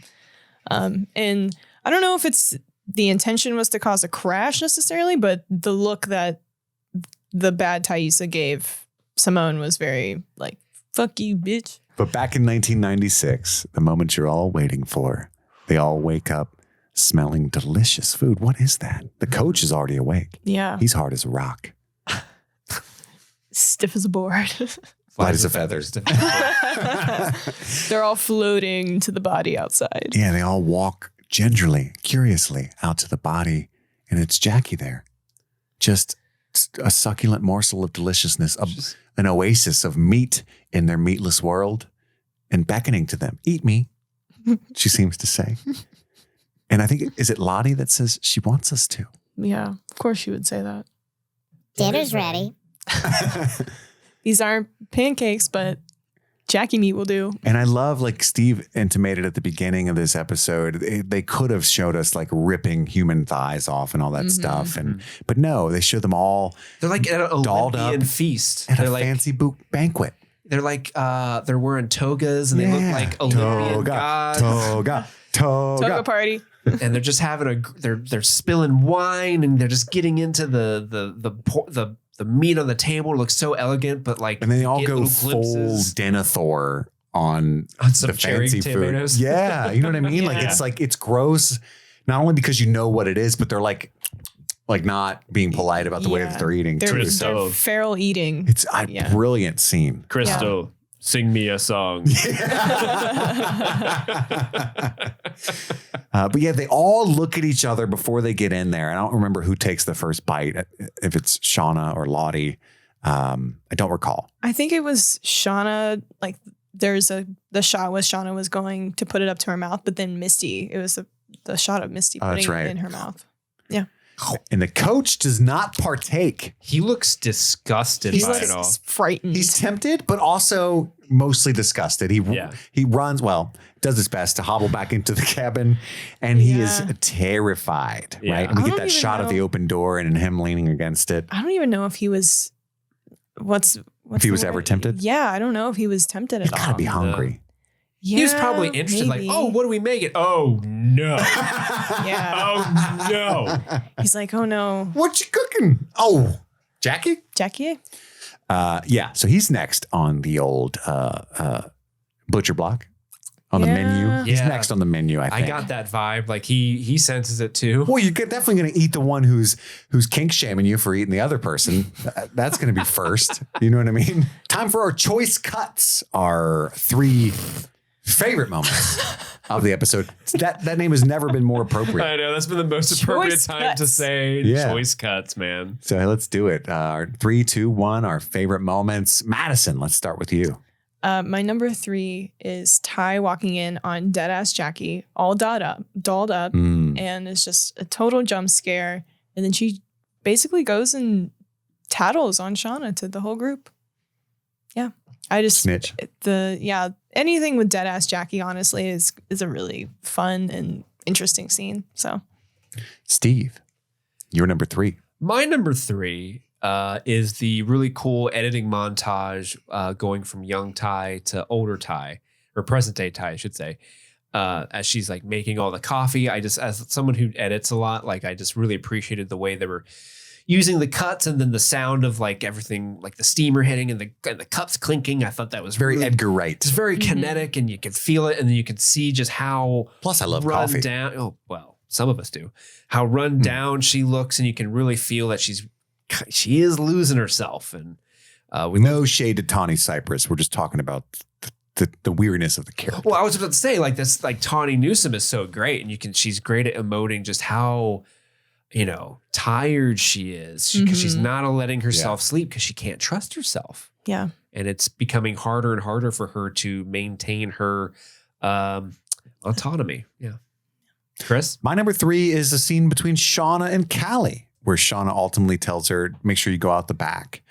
And I don't know if it's the intention was to cause a crash necessarily, but the look that the bad Thaisa gave Simone was very like, fuck you, bitch. But back in 1996, the moment you're all waiting for, they all wake up smelling delicious food. What is that? The coach is already awake. Yeah. He's hard as a rock. Stiff as a board. Light as a feather. They're all floating to the body outside. Yeah, they all walk gingerly, curiously out to the body, and it's Jackie there. Just a succulent morsel of deliciousness, an oasis of meat in their meatless world, and beckoning to them. Eat me, she seems to say. And I think, is it Lottie that says she wants us to? Yeah, of course she would say that. Dinner's ready. These aren't pancakes, but Jackie meat will do. And I love, like Steve intimated at the beginning of this episode, they could have showed us like ripping human thighs off and all that stuff. But no, they show them all They're like at an Dolled Olympian up feast. at They're a like fancy banquet. they're like they're wearing togas and they look like Olympian gods. Toga. Toga party. And they're just having they're spilling wine and they're just getting into the meat on the table. It looks so elegant, but like And then they all get go little full glimpses Denethor on some the cherry fancy tomatoes. food. Yeah, you know what I mean? Like it's gross, not only because you know what it is, but they're like not being polite about the way that they're eating They're, too. they're feral eating. It's a brilliant scene. Crystal, sing me a song. But yeah, they all look at each other before they get in there. I don't remember who takes the first bite, if it's Shauna or Lottie. I don't recall. I think it was Shauna. Like there's the shot was Shauna was going to put it up to her mouth, but then Misty. It was the shot of Misty putting that's right. it in her mouth. Yeah. And the coach does not partake. He looks disgusted He's by like it all. frightened. He's tempted, but also mostly disgusted. He runs, does his best to hobble back into the cabin, and he is terrified, Yeah. right? And we I get don't that even shot of know. the open door and him leaning against it. I don't even know if he was what's If he the was word? ever tempted? Yeah, I don't know if he was tempted He's at all. gotta be hungry. Yeah, He was probably interested, maybe. like, oh, what do we make it? Oh no. Yeah. Oh no. He's like, oh no, What you cooking? Oh, Jackie? Jackie. Yeah, so he's next on the old butcher block on the menu. He's Yeah. next on the menu, I think. I got that vibe. Like he senses it too. Well, you're definitely going to eat the one who's kink shaming you for eating the other person. That's going to be first. You know what I mean? Time for our choice cuts. Our 3 favorite moments of the episode. That name has never been more appropriate. I know that's been the most appropriate Choice time to cuts. say Yeah. choice cuts, man. So let's do it. Our 3, 2, 1. Our favorite moments. Madison, let's start with you. My number 3 is Ty walking in on dead ass Jackie, all dolled up, and it's just a total jump scare. And then she basically goes and tattles on Shauna to the whole group. Yeah, I just Snitch. Anything with dead ass Jackie honestly is a really fun and interesting scene. So Steve, you're number 3. My number 3 is the really cool editing montage going from young Ty to older Ty, or present day Ty, I should say, as she's like making all the coffee. As someone who edits a lot, like I just really appreciated the way they were using the cuts and then the sound of like everything, like the steamer hitting and the cups clinking. I thought that was Very really, Edgar Wright. it's very kinetic, and you can feel it, and then you can see just how Plus, I love run coffee. down. Oh, well, some of us do. How run down she looks, and you can really feel that she is losing herself. And No shade to Tawny Cypress. We're just talking about the weirdness of the character. well, I was about to say, like this, like Tawny Newsome is so great, and she's great at emoting just how, tired she is, because she's not letting herself sleep because she can't trust herself. Yeah. And it's becoming harder and harder for her to maintain her autonomy. Yeah. Chris? My number 3 is a scene between Shauna and Callie, where Shauna ultimately tells her, make sure you go out the back.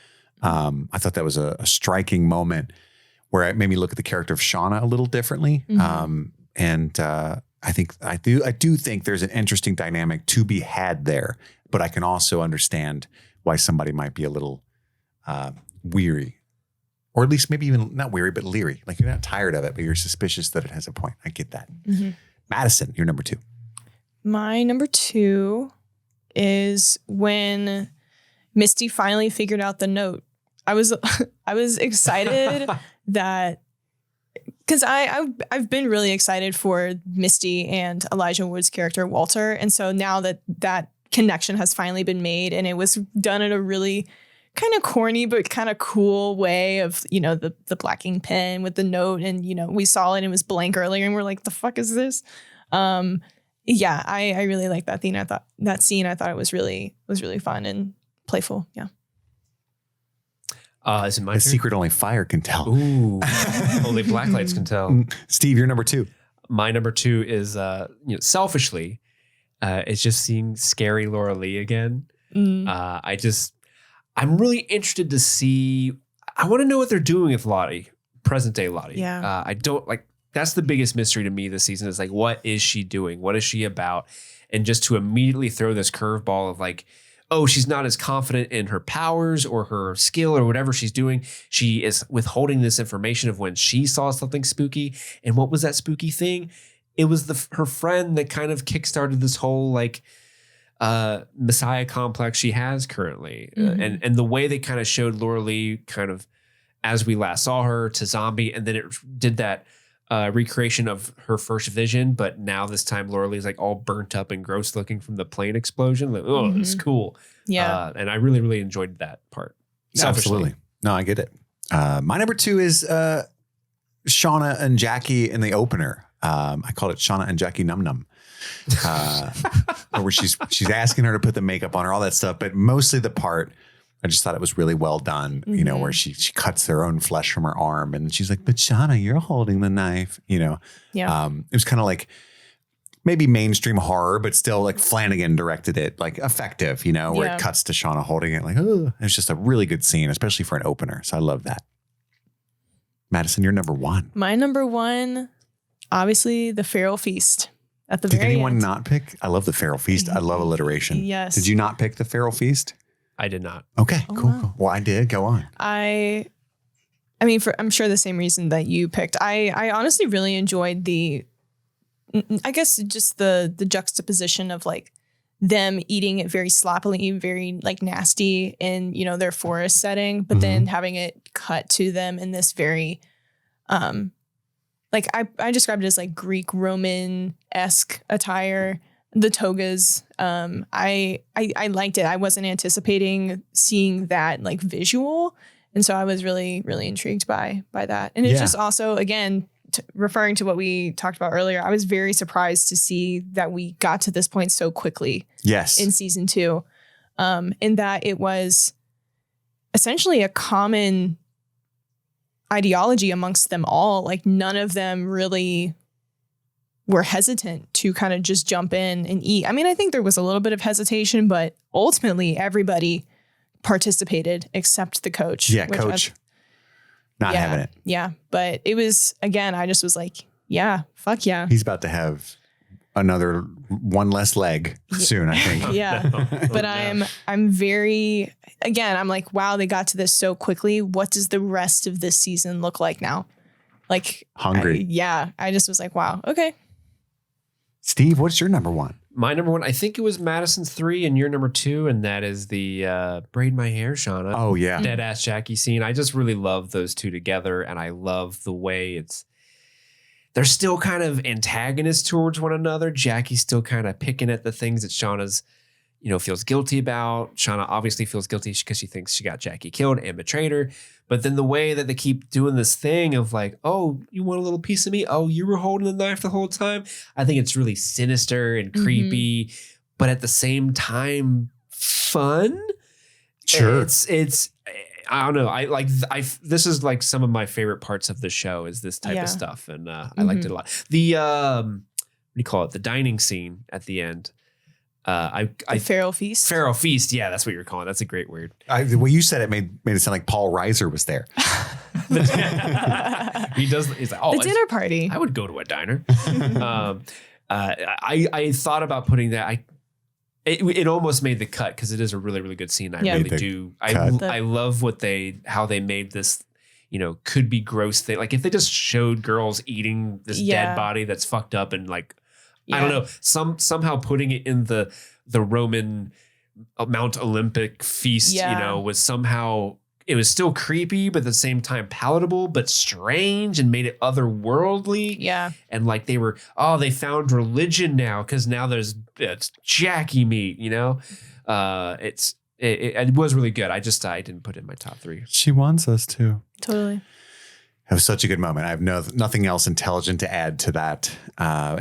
I thought that was a striking moment where it made me look at the character of Shauna a little differently. I do think there's an interesting dynamic to be had there, but I can also understand why somebody might be a little weary, or at least maybe even not weary, but leery. Like you're not tired of it, but you're suspicious that it has a point. I get that. Madison, you're number 2. My number 2 is when Misty finally figured out the note. I was excited that, because I've been really excited for Misty and Elijah Wood's character Walter, and so now that connection has finally been made, and it was done in a really kind of corny but kind of cool way of the blacking pen with the note, and we saw it and it was blank earlier, and we're like, the fuck is this? Yeah, I really like that scene. I thought it was really fun and playful. Yeah. Is it my A turn? secret only fire can tell. Ooh, only black lights can tell. Steve, you're number 2. My number 2 is, selfishly, it's just seeing scary Laura Lee again. I'm really interested to see. I want to know what they're doing with Lottie, present day Lottie. Yeah. I don't like. That's the biggest mystery to me this season is like, what is she doing? What is she about? And just to immediately throw this curveball of like, oh, she's not as confident in her powers or her skill or whatever she's doing. She is withholding this information of when she saw something spooky. And what was that spooky thing? It was her friend that kind of kickstarted this whole like Messiah complex she has currently. And the way they kind of showed Laura Lee kind of as we last saw her to zombie, and then it did that recreation of her first vision, but now this time Laura Lee's like all burnt up and gross looking from the plane explosion. Like, oh, it's cool. Yeah. And I really, really enjoyed that part. Absolutely. No, I get it. My number 2 is Shauna and Jackie in the opener. I called it Shauna and Jackie Num Num. Where she's asking her to put the makeup on her, all that stuff, but mostly the part. I just thought it was really well done, where she cuts her own flesh from her arm, and she's like, but Shauna, you're holding the knife, Yeah. It was kind of like maybe mainstream horror, but still like Flanagan directed it, like effective, where it cuts to Shauna holding it. Like, oh, it's just a really good scene, especially for an opener. So I love that. Madison, you're number 1. My number 1, obviously the Feral Feast at the Did very anyone end. not pick? I love the Feral Feast. I love alliteration. Yes. Did you not pick the Feral Feast? I did not. Okay, cool, wow. cool. Well, I did. Go on. I mean, I'm sure the same reason that you picked. I honestly really enjoyed I guess just the juxtaposition of like them eating it very sloppily, very like nasty in, their forest setting, but then having it cut to them in this very, like I described it as like Greek Roman-esque attire. The togas, I liked it. I wasn't anticipating seeing that like visual, and so I was really, really intrigued by that. And it's just also, again, referring to what we talked about earlier, I was very surprised to see that we got to this point so quickly. Yes, in season 2, in that it was essentially a common ideology amongst them all. Like none of them really were hesitant to kind of just jump in and eat. I mean, I think there was a little bit of hesitation, but ultimately everybody participated except the coach. Yeah, coach. Not having it. Yeah. But it was, again, I just was like, yeah, fuck yeah. He's about to have another one less leg soon, I think. Yeah. But I'm very, again, I'm like, wow, they got to this so quickly. What does the rest of this season look like now? Like Hungry. I just was like, wow, okay. Steve, what's your number one? My number one, I think it was Madison's 3 and your number 2, and that is the braid my hair, Shauna. Oh, yeah. Dead ass Jackie scene. I just really love those two together, and I love the way they're still kind of antagonists towards one another. Jackie's still kind of picking at the things that Shauna's, feels guilty about. Shauna obviously feels guilty because she thinks she got Jackie killed and betrayed her. But then the way that they keep doing this thing of like, oh, you want a little piece of me? Oh, you were holding the knife the whole time. I think it's really sinister and creepy, but at the same time, fun. Sure. It's I don't know. This is like some of my favorite parts of the show is this type of stuff. And I liked it a lot. The, what do you call it? The dining scene at the end. Feral Feast. Feral Feast. Yeah, that's what you're calling. That's a great word. The way you said it made it sound like Paul Reiser was there. He does. He's like, the dinner party. I would go to a diner. I thought about putting that. It almost made the cut because it is a really, really good scene. I really do. I love how they made this, could be gross thing. Like if they just showed girls eating this dead body that's fucked up and like, I don't know, somehow putting it in the Roman Mount Olympic feast, was somehow, it was still creepy, but at the same time palatable, but strange and made it otherworldly. Yeah. And like they found religion now because now it's Jackie meat, it was really good. I didn't put it in my top 3. She wants us to. Totally. It was such a good moment. I have nothing else intelligent to add to that.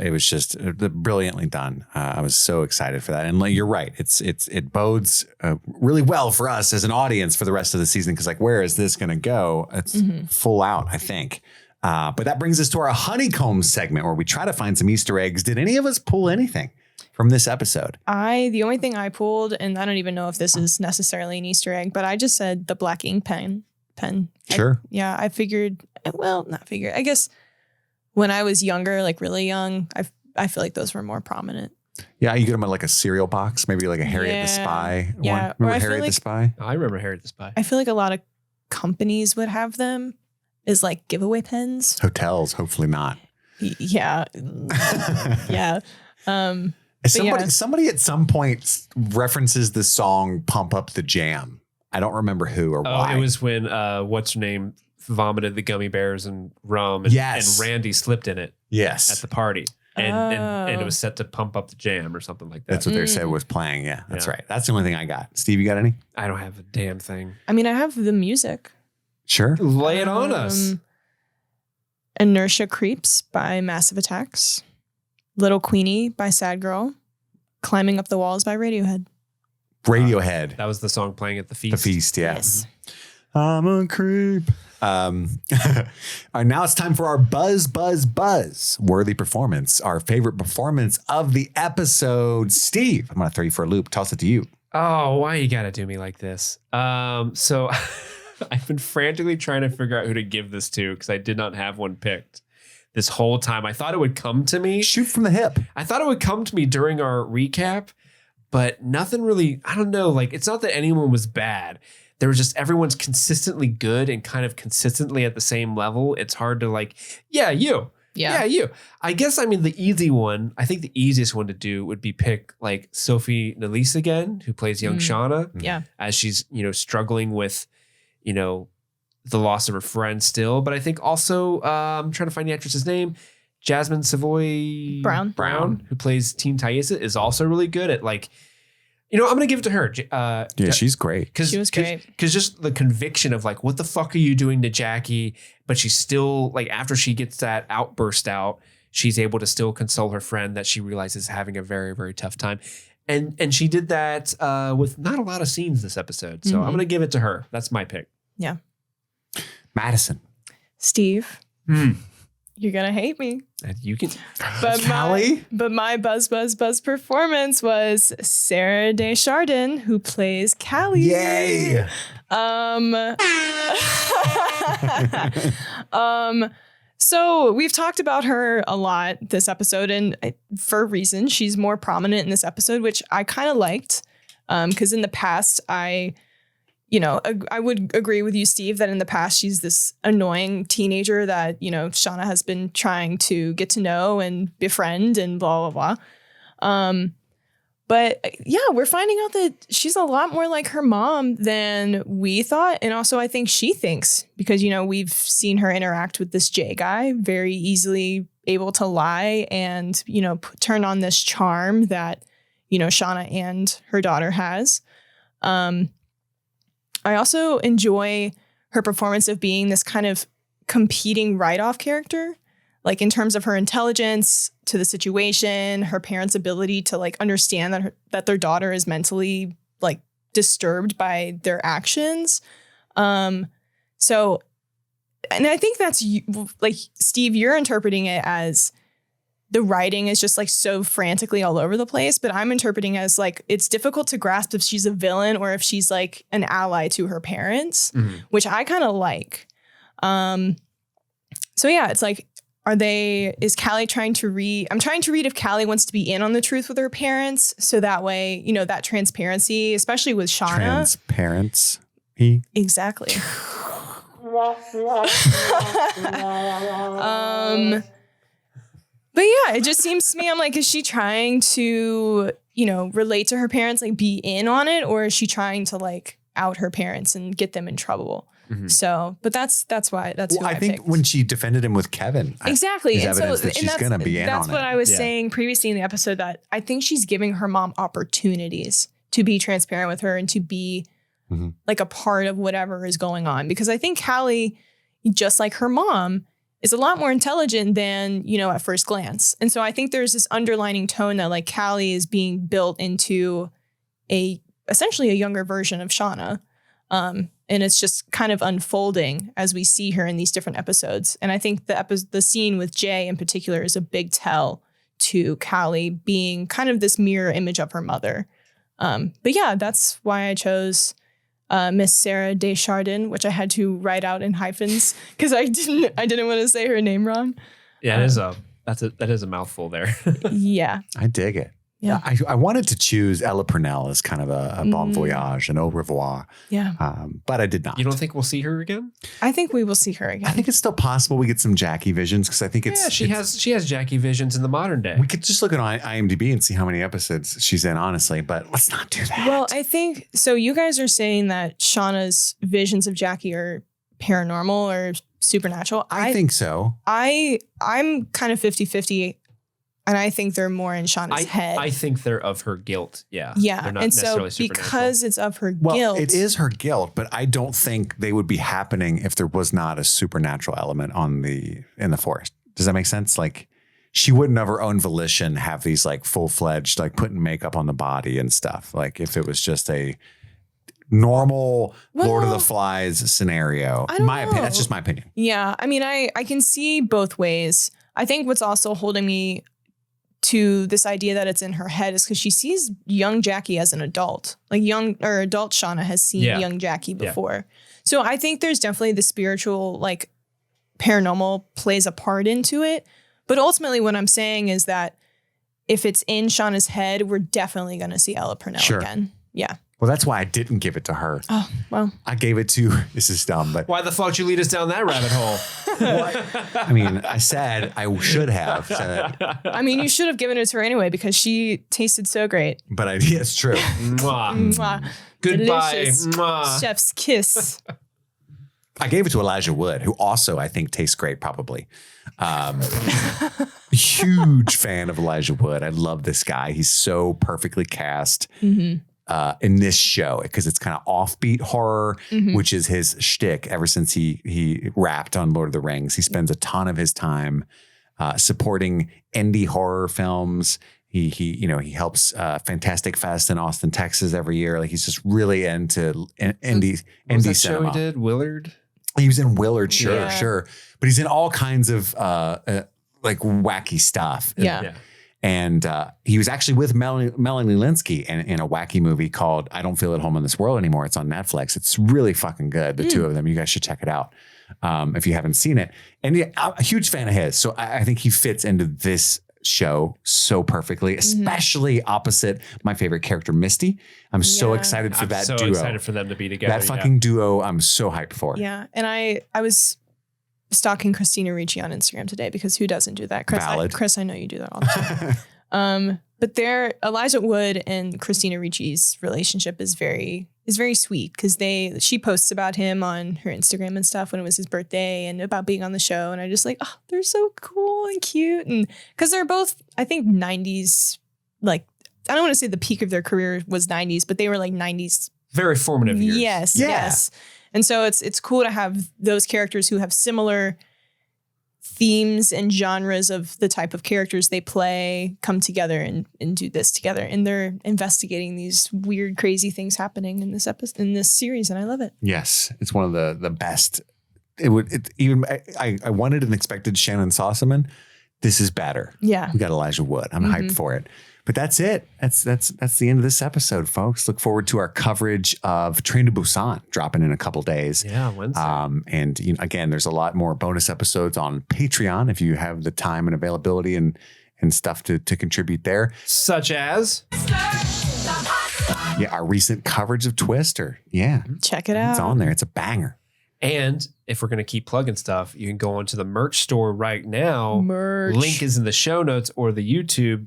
It was just brilliantly done. I was so excited for that. And you're right. It bodes really well for us as an audience for the rest of the season. Because where is this going to go? It's full out, I think. But that brings us to our honeycomb segment where we try to find some Easter eggs. Did any of us pull anything from this episode? The only thing I pulled, and I don't even know if this is necessarily an Easter egg, but I just said the black ink pen. Sure. I figured, I guess when I was younger, like really young, I feel like those were more prominent. Yeah, you get them in like a cereal box, maybe like a Harriet the Spy one. Remember Harriet the Spy? I remember Harriet the Spy. I feel like a lot of companies would have them as like giveaway pens. Hotels, hopefully not. Yeah. Yeah. Somebody at some point references the song Pump Up the Jam. I don't remember who or why. It was when what's her name vomited the gummy bears and rum and Randy slipped in it. Yes. At the party. And it was set to pump up the jam or something like that. That's what they said was playing. Yeah, that's right. That's the only thing I got. Steve, you got any? I don't have a damn thing. I mean, I have the music. Sure. Lay it on us. Inertia Creeps by Massive Attacks. Little Queenie by Sad Girl. Climbing Up the Walls by Radiohead. Radiohead. That was the song playing at the feast. The feast, yeah. Yes. I'm a creep. All right, now it's time for our buzz worthy performance. Our favorite performance of the episode. Steve, I'm going to throw you for a loop. Toss it to you. Oh, why you got to do me like this? So I've been frantically trying to figure out who to give this to because I did not have one picked this whole time. I thought it would come to me. Shoot from the hip. I thought it would come to me during our recap, but nothing really, I don't know. Like, it's not that anyone was bad. There was just everyone's consistently good and kind of consistently at the same level. It's hard to like, you. I guess, I mean, the easy one, I think the easiest one to do would be pick like Sophie Nélisse again, who plays young Shauna. Yeah. As she's, struggling with, the loss of her friend still. But I think also, I'm trying to find the actress's name. Jasmine Savoy Brown, who plays Teen Taissa, is also really good at like, I'm going to give it to her. She's great. She was great. Because just the conviction of like, what the fuck are you doing to Jackie? But she's still like, after she gets that outburst out, she's able to still console her friend that she realizes is having a very, very tough time. And she did that with not a lot of scenes this episode. So I'm going to give it to her. That's my pick. Yeah. Madison. Steve. You're going to hate me. You can. But my buzz performance was Sarah Desjardins, who plays Callie. Yay. So we've talked about her a lot this episode, and for a reason, she's more prominent in this episode, which I kind of liked. Because in the past, I I would agree with you, Steve, that in the past she's this annoying teenager that, Shauna has been trying to get to know and befriend and blah, blah, blah. But yeah, we're finding out that she's a lot more like her mom than we thought. And also I think she thinks because, we've seen her interact with this Jay guy, very easily able to lie and, turn on this charm that, Shauna and her daughter has. I also enjoy her performance of being this kind of competing write-off character, like in terms of her intelligence to the situation, her parents' ability to like understand that their daughter is mentally like disturbed by their actions. So, and I think that's like, Steve, you're interpreting it as the writing is just like so frantically all over the place, but I'm interpreting as like, it's difficult to grasp if she's a villain or if she's like an ally to her parents, which I kind of like. So yeah, it's like, is Callie trying to read? I'm trying to read if Callie wants to be in on the truth with her parents. So that way, that transparency, especially with Shauna. Transparency. Exactly. But yeah, it just seems to me, I'm like, is she trying to, relate to her parents, like be in on it? Or is she trying to like out her parents and get them in trouble? So, but that's why who I think picked. when she defended him with Kevin, exactly, is and evidence that she's going to be in on it. That's what I was saying previously in the episode, that I think she's giving her mom opportunities to be transparent with her and to be like a part of whatever is going on. Because I think Callie, just like her mom, is a lot more intelligent than, at first glance. And so I think there's this underlining tone that like Callie is being built into essentially a younger version of Shauna. And it's just kind of unfolding as we see her in these different episodes. And I think the scene with Jay in particular is a big tell to Callie being kind of this mirror image of her mother. But yeah, that's why I chose Miss Sarah Desjardins, which I had to write out in hyphens because I didn't want to say her name wrong. Yeah, that is a mouthful there. Yeah. I dig it. Yeah. I wanted to choose Ella Purnell as kind of a bon voyage, an au revoir. Yeah. But I did not. You don't think we'll see her again? I think we will see her again. I think it's still possible we get some Jackie visions because I think it's... Yeah, she has Jackie visions in the modern day. We could just look at IMDb and see how many episodes she's in, honestly, but let's not do that. Well, I think... So you guys are saying that Shauna's visions of Jackie are paranormal or supernatural. I think so. I'm kind of 50-50. And I think they're more in Shauna's head. I think they're of her guilt. Yeah. Yeah. They're not and so because it's of her guilt. It is her guilt, but I don't think they would be happening if there was not a supernatural element in the forest. Does that make sense? Like she wouldn't of her own volition have these like full-fledged, like putting makeup on the body and stuff. Like if it was just a normal Lord of the Flies scenario. My opinion. That's just my opinion. Yeah. I mean, I can see both ways. I think what's also holding me to this idea that it's in her head is because she sees young Jackie as an adult. Like adult Shauna has seen young Jackie before. Yeah. So I think there's definitely the spiritual, like paranormal plays a part into it. But ultimately what I'm saying is that if it's in Shauna's head, we're definitely going to see Ella Purnell again. Yeah. Well, that's why I didn't give it to her. Oh, well. I gave it to, this is dumb, but. Why the fuck did you lead us down that rabbit hole? I mean, I said I should have. I mean, you should have given it to her anyway because she tasted so great. But it's true. Mwah. Mwah. Goodbye. Mwah. Chef's kiss. I gave it to Elijah Wood, who also I think tastes great, probably. Huge fan of Elijah Wood. I love this guy. He's so perfectly cast in this show because it's kind of offbeat horror, which is his shtick ever since he rapped on Lord of the Rings. He spends a ton of his time supporting indie horror films. He helps Fantastic Fest in Austin, Texas every year. Like he's just really into indie cinema. Show he did Willard. He was in Willard, sure. But he's in all kinds of like wacky stuff. Yeah. And he was actually with Melanie Linsky in a wacky movie called I Don't Feel at Home in This World Anymore. It's on Netflix. It's really fucking good. The two of them. You guys should check it out if you haven't seen it. And I'm a huge fan of his. So I think he fits into this show so perfectly, especially opposite my favorite character, Misty. I'm so excited for that duo. I'm so excited for them to be together. That fucking duo, I'm so hyped for. Yeah. And I was stalking Christina Ricci on Instagram today because who doesn't do that? Valid. Chris, I know you do that all the time. But Elijah Wood and Christina Ricci's relationship is very sweet because she posts about him on her Instagram and stuff when it was his birthday and about being on the show. And I just like, oh, they're so cool and cute. And because they're both, I think 90s, like, I don't want to say the peak of their career was 90s, but they were like 90s. Very formative years. Yes. And so it's cool to have those characters who have similar themes and genres of the type of characters they play come together and do this together. And they're investigating these weird, crazy things happening in this episode, in this series. And I love it. Yes. It's one of the best. I wanted and expected Shannon Sossaman. This is better. Yeah. We got Elijah Wood. I'm hyped for it. But that's it. That's the end of this episode, folks. Look forward to our coverage of Train to Busan dropping in a couple days. Yeah, Wednesday. And again, there's a lot more bonus episodes on Patreon if you have the time and availability and stuff to contribute there. Such as our recent coverage of Twister. Yeah. Check it out. It's on there. It's a banger. And if we're going to keep plugging stuff, you can go onto the merch store right now. Merch. Link is in the show notes or the YouTube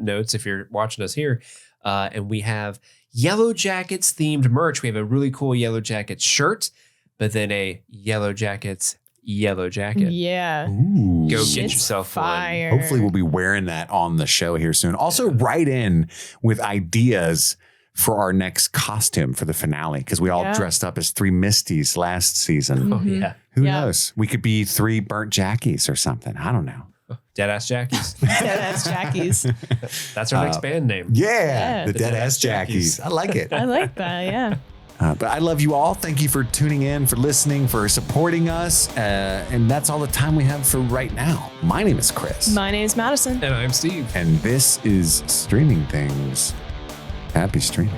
notes if you're watching us here. And we have Yellowjackets themed merch. We have a really cool Yellowjackets shirt, but then a Yellowjackets yellow jacket. Yeah. Ooh. Go get yourself fire. one. Hopefully we'll be wearing that on the show here soon. Also write in with ideas for our next costume for the finale, because we all dressed up as 3 Misties last season. Oh, yeah. Who knows? We could be 3 burnt Jackies or something. I don't know. Deadass Jackies. Deadass Jackies. That's our next band name. Yeah, the Deadass Jackies. I like it. I like that, yeah. But I love you all. Thank you for tuning in, for listening, for supporting us. And that's all the time we have for right now. My name is Chris. My name is Madison. And I'm Steve. And this is Streaming Things. Happy streaming.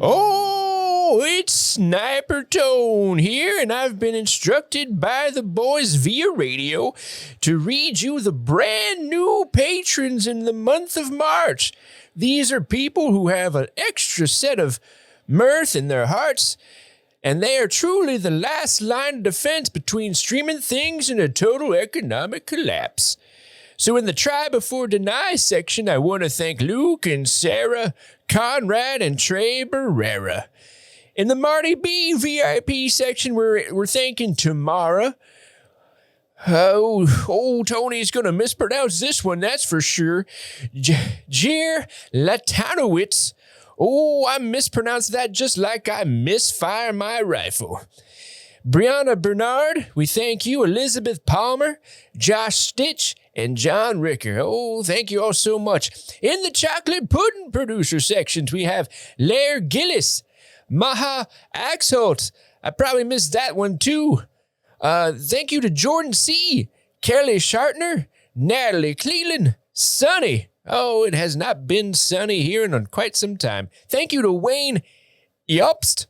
Oh, it's Sniper Tone here, and I've been instructed by the boys via radio to read you the brand new patrons in the month of March. These are people who have an extra set of mirth in their hearts, and they are truly the last line of defense between Streaming Things and a total economic collapse. So in the Try Before Deny section, I want to thank Luke and Sarah, Conrad and Trey Barrera. In the Marty B VIP section, we're thanking Tamara. Oh, Tony's going to mispronounce this one, that's for sure. Jer Latanowitz. Oh, I mispronounced that just like I misfire my rifle. Brianna Bernard, we thank you. Elizabeth Palmer, Josh Stitch, and John Ricker. Oh, thank you all so much. In the chocolate pudding producer sections, we have Lair Gillis, Maha Axholt. I probably missed that one too. Thank you to Jordan C., Kelly Shartner, Natalie Cleland, Sonny. Oh, it has not been sunny here in quite some time. Thank you to Wayne Yopst.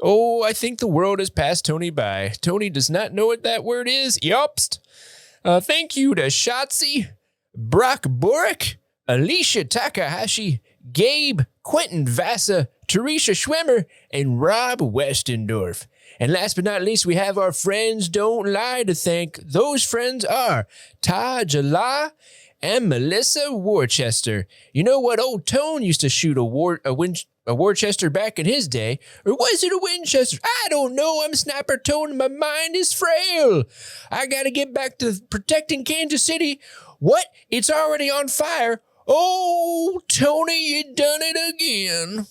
Oh, I think the world has passed Tony by. Tony does not know what that word is. Yopst. Thank you to Shotzi, Brock Borick, Alicia Takahashi, Gabe, Quentin Vassa, Teresa Schwemmer, and Rob Westendorf. And last but not least, we have our friends Don't Lie to thank. Those friends are Taj Allah and Melissa Worcester. You know what? Old Tone used to shoot a Worcester back in his day. Or was it a Winchester? I don't know. I'm Sniper Tone and my mind is frail. I gotta get back to protecting Kansas City. What? It's already on fire. Oh, Tony, you done it again.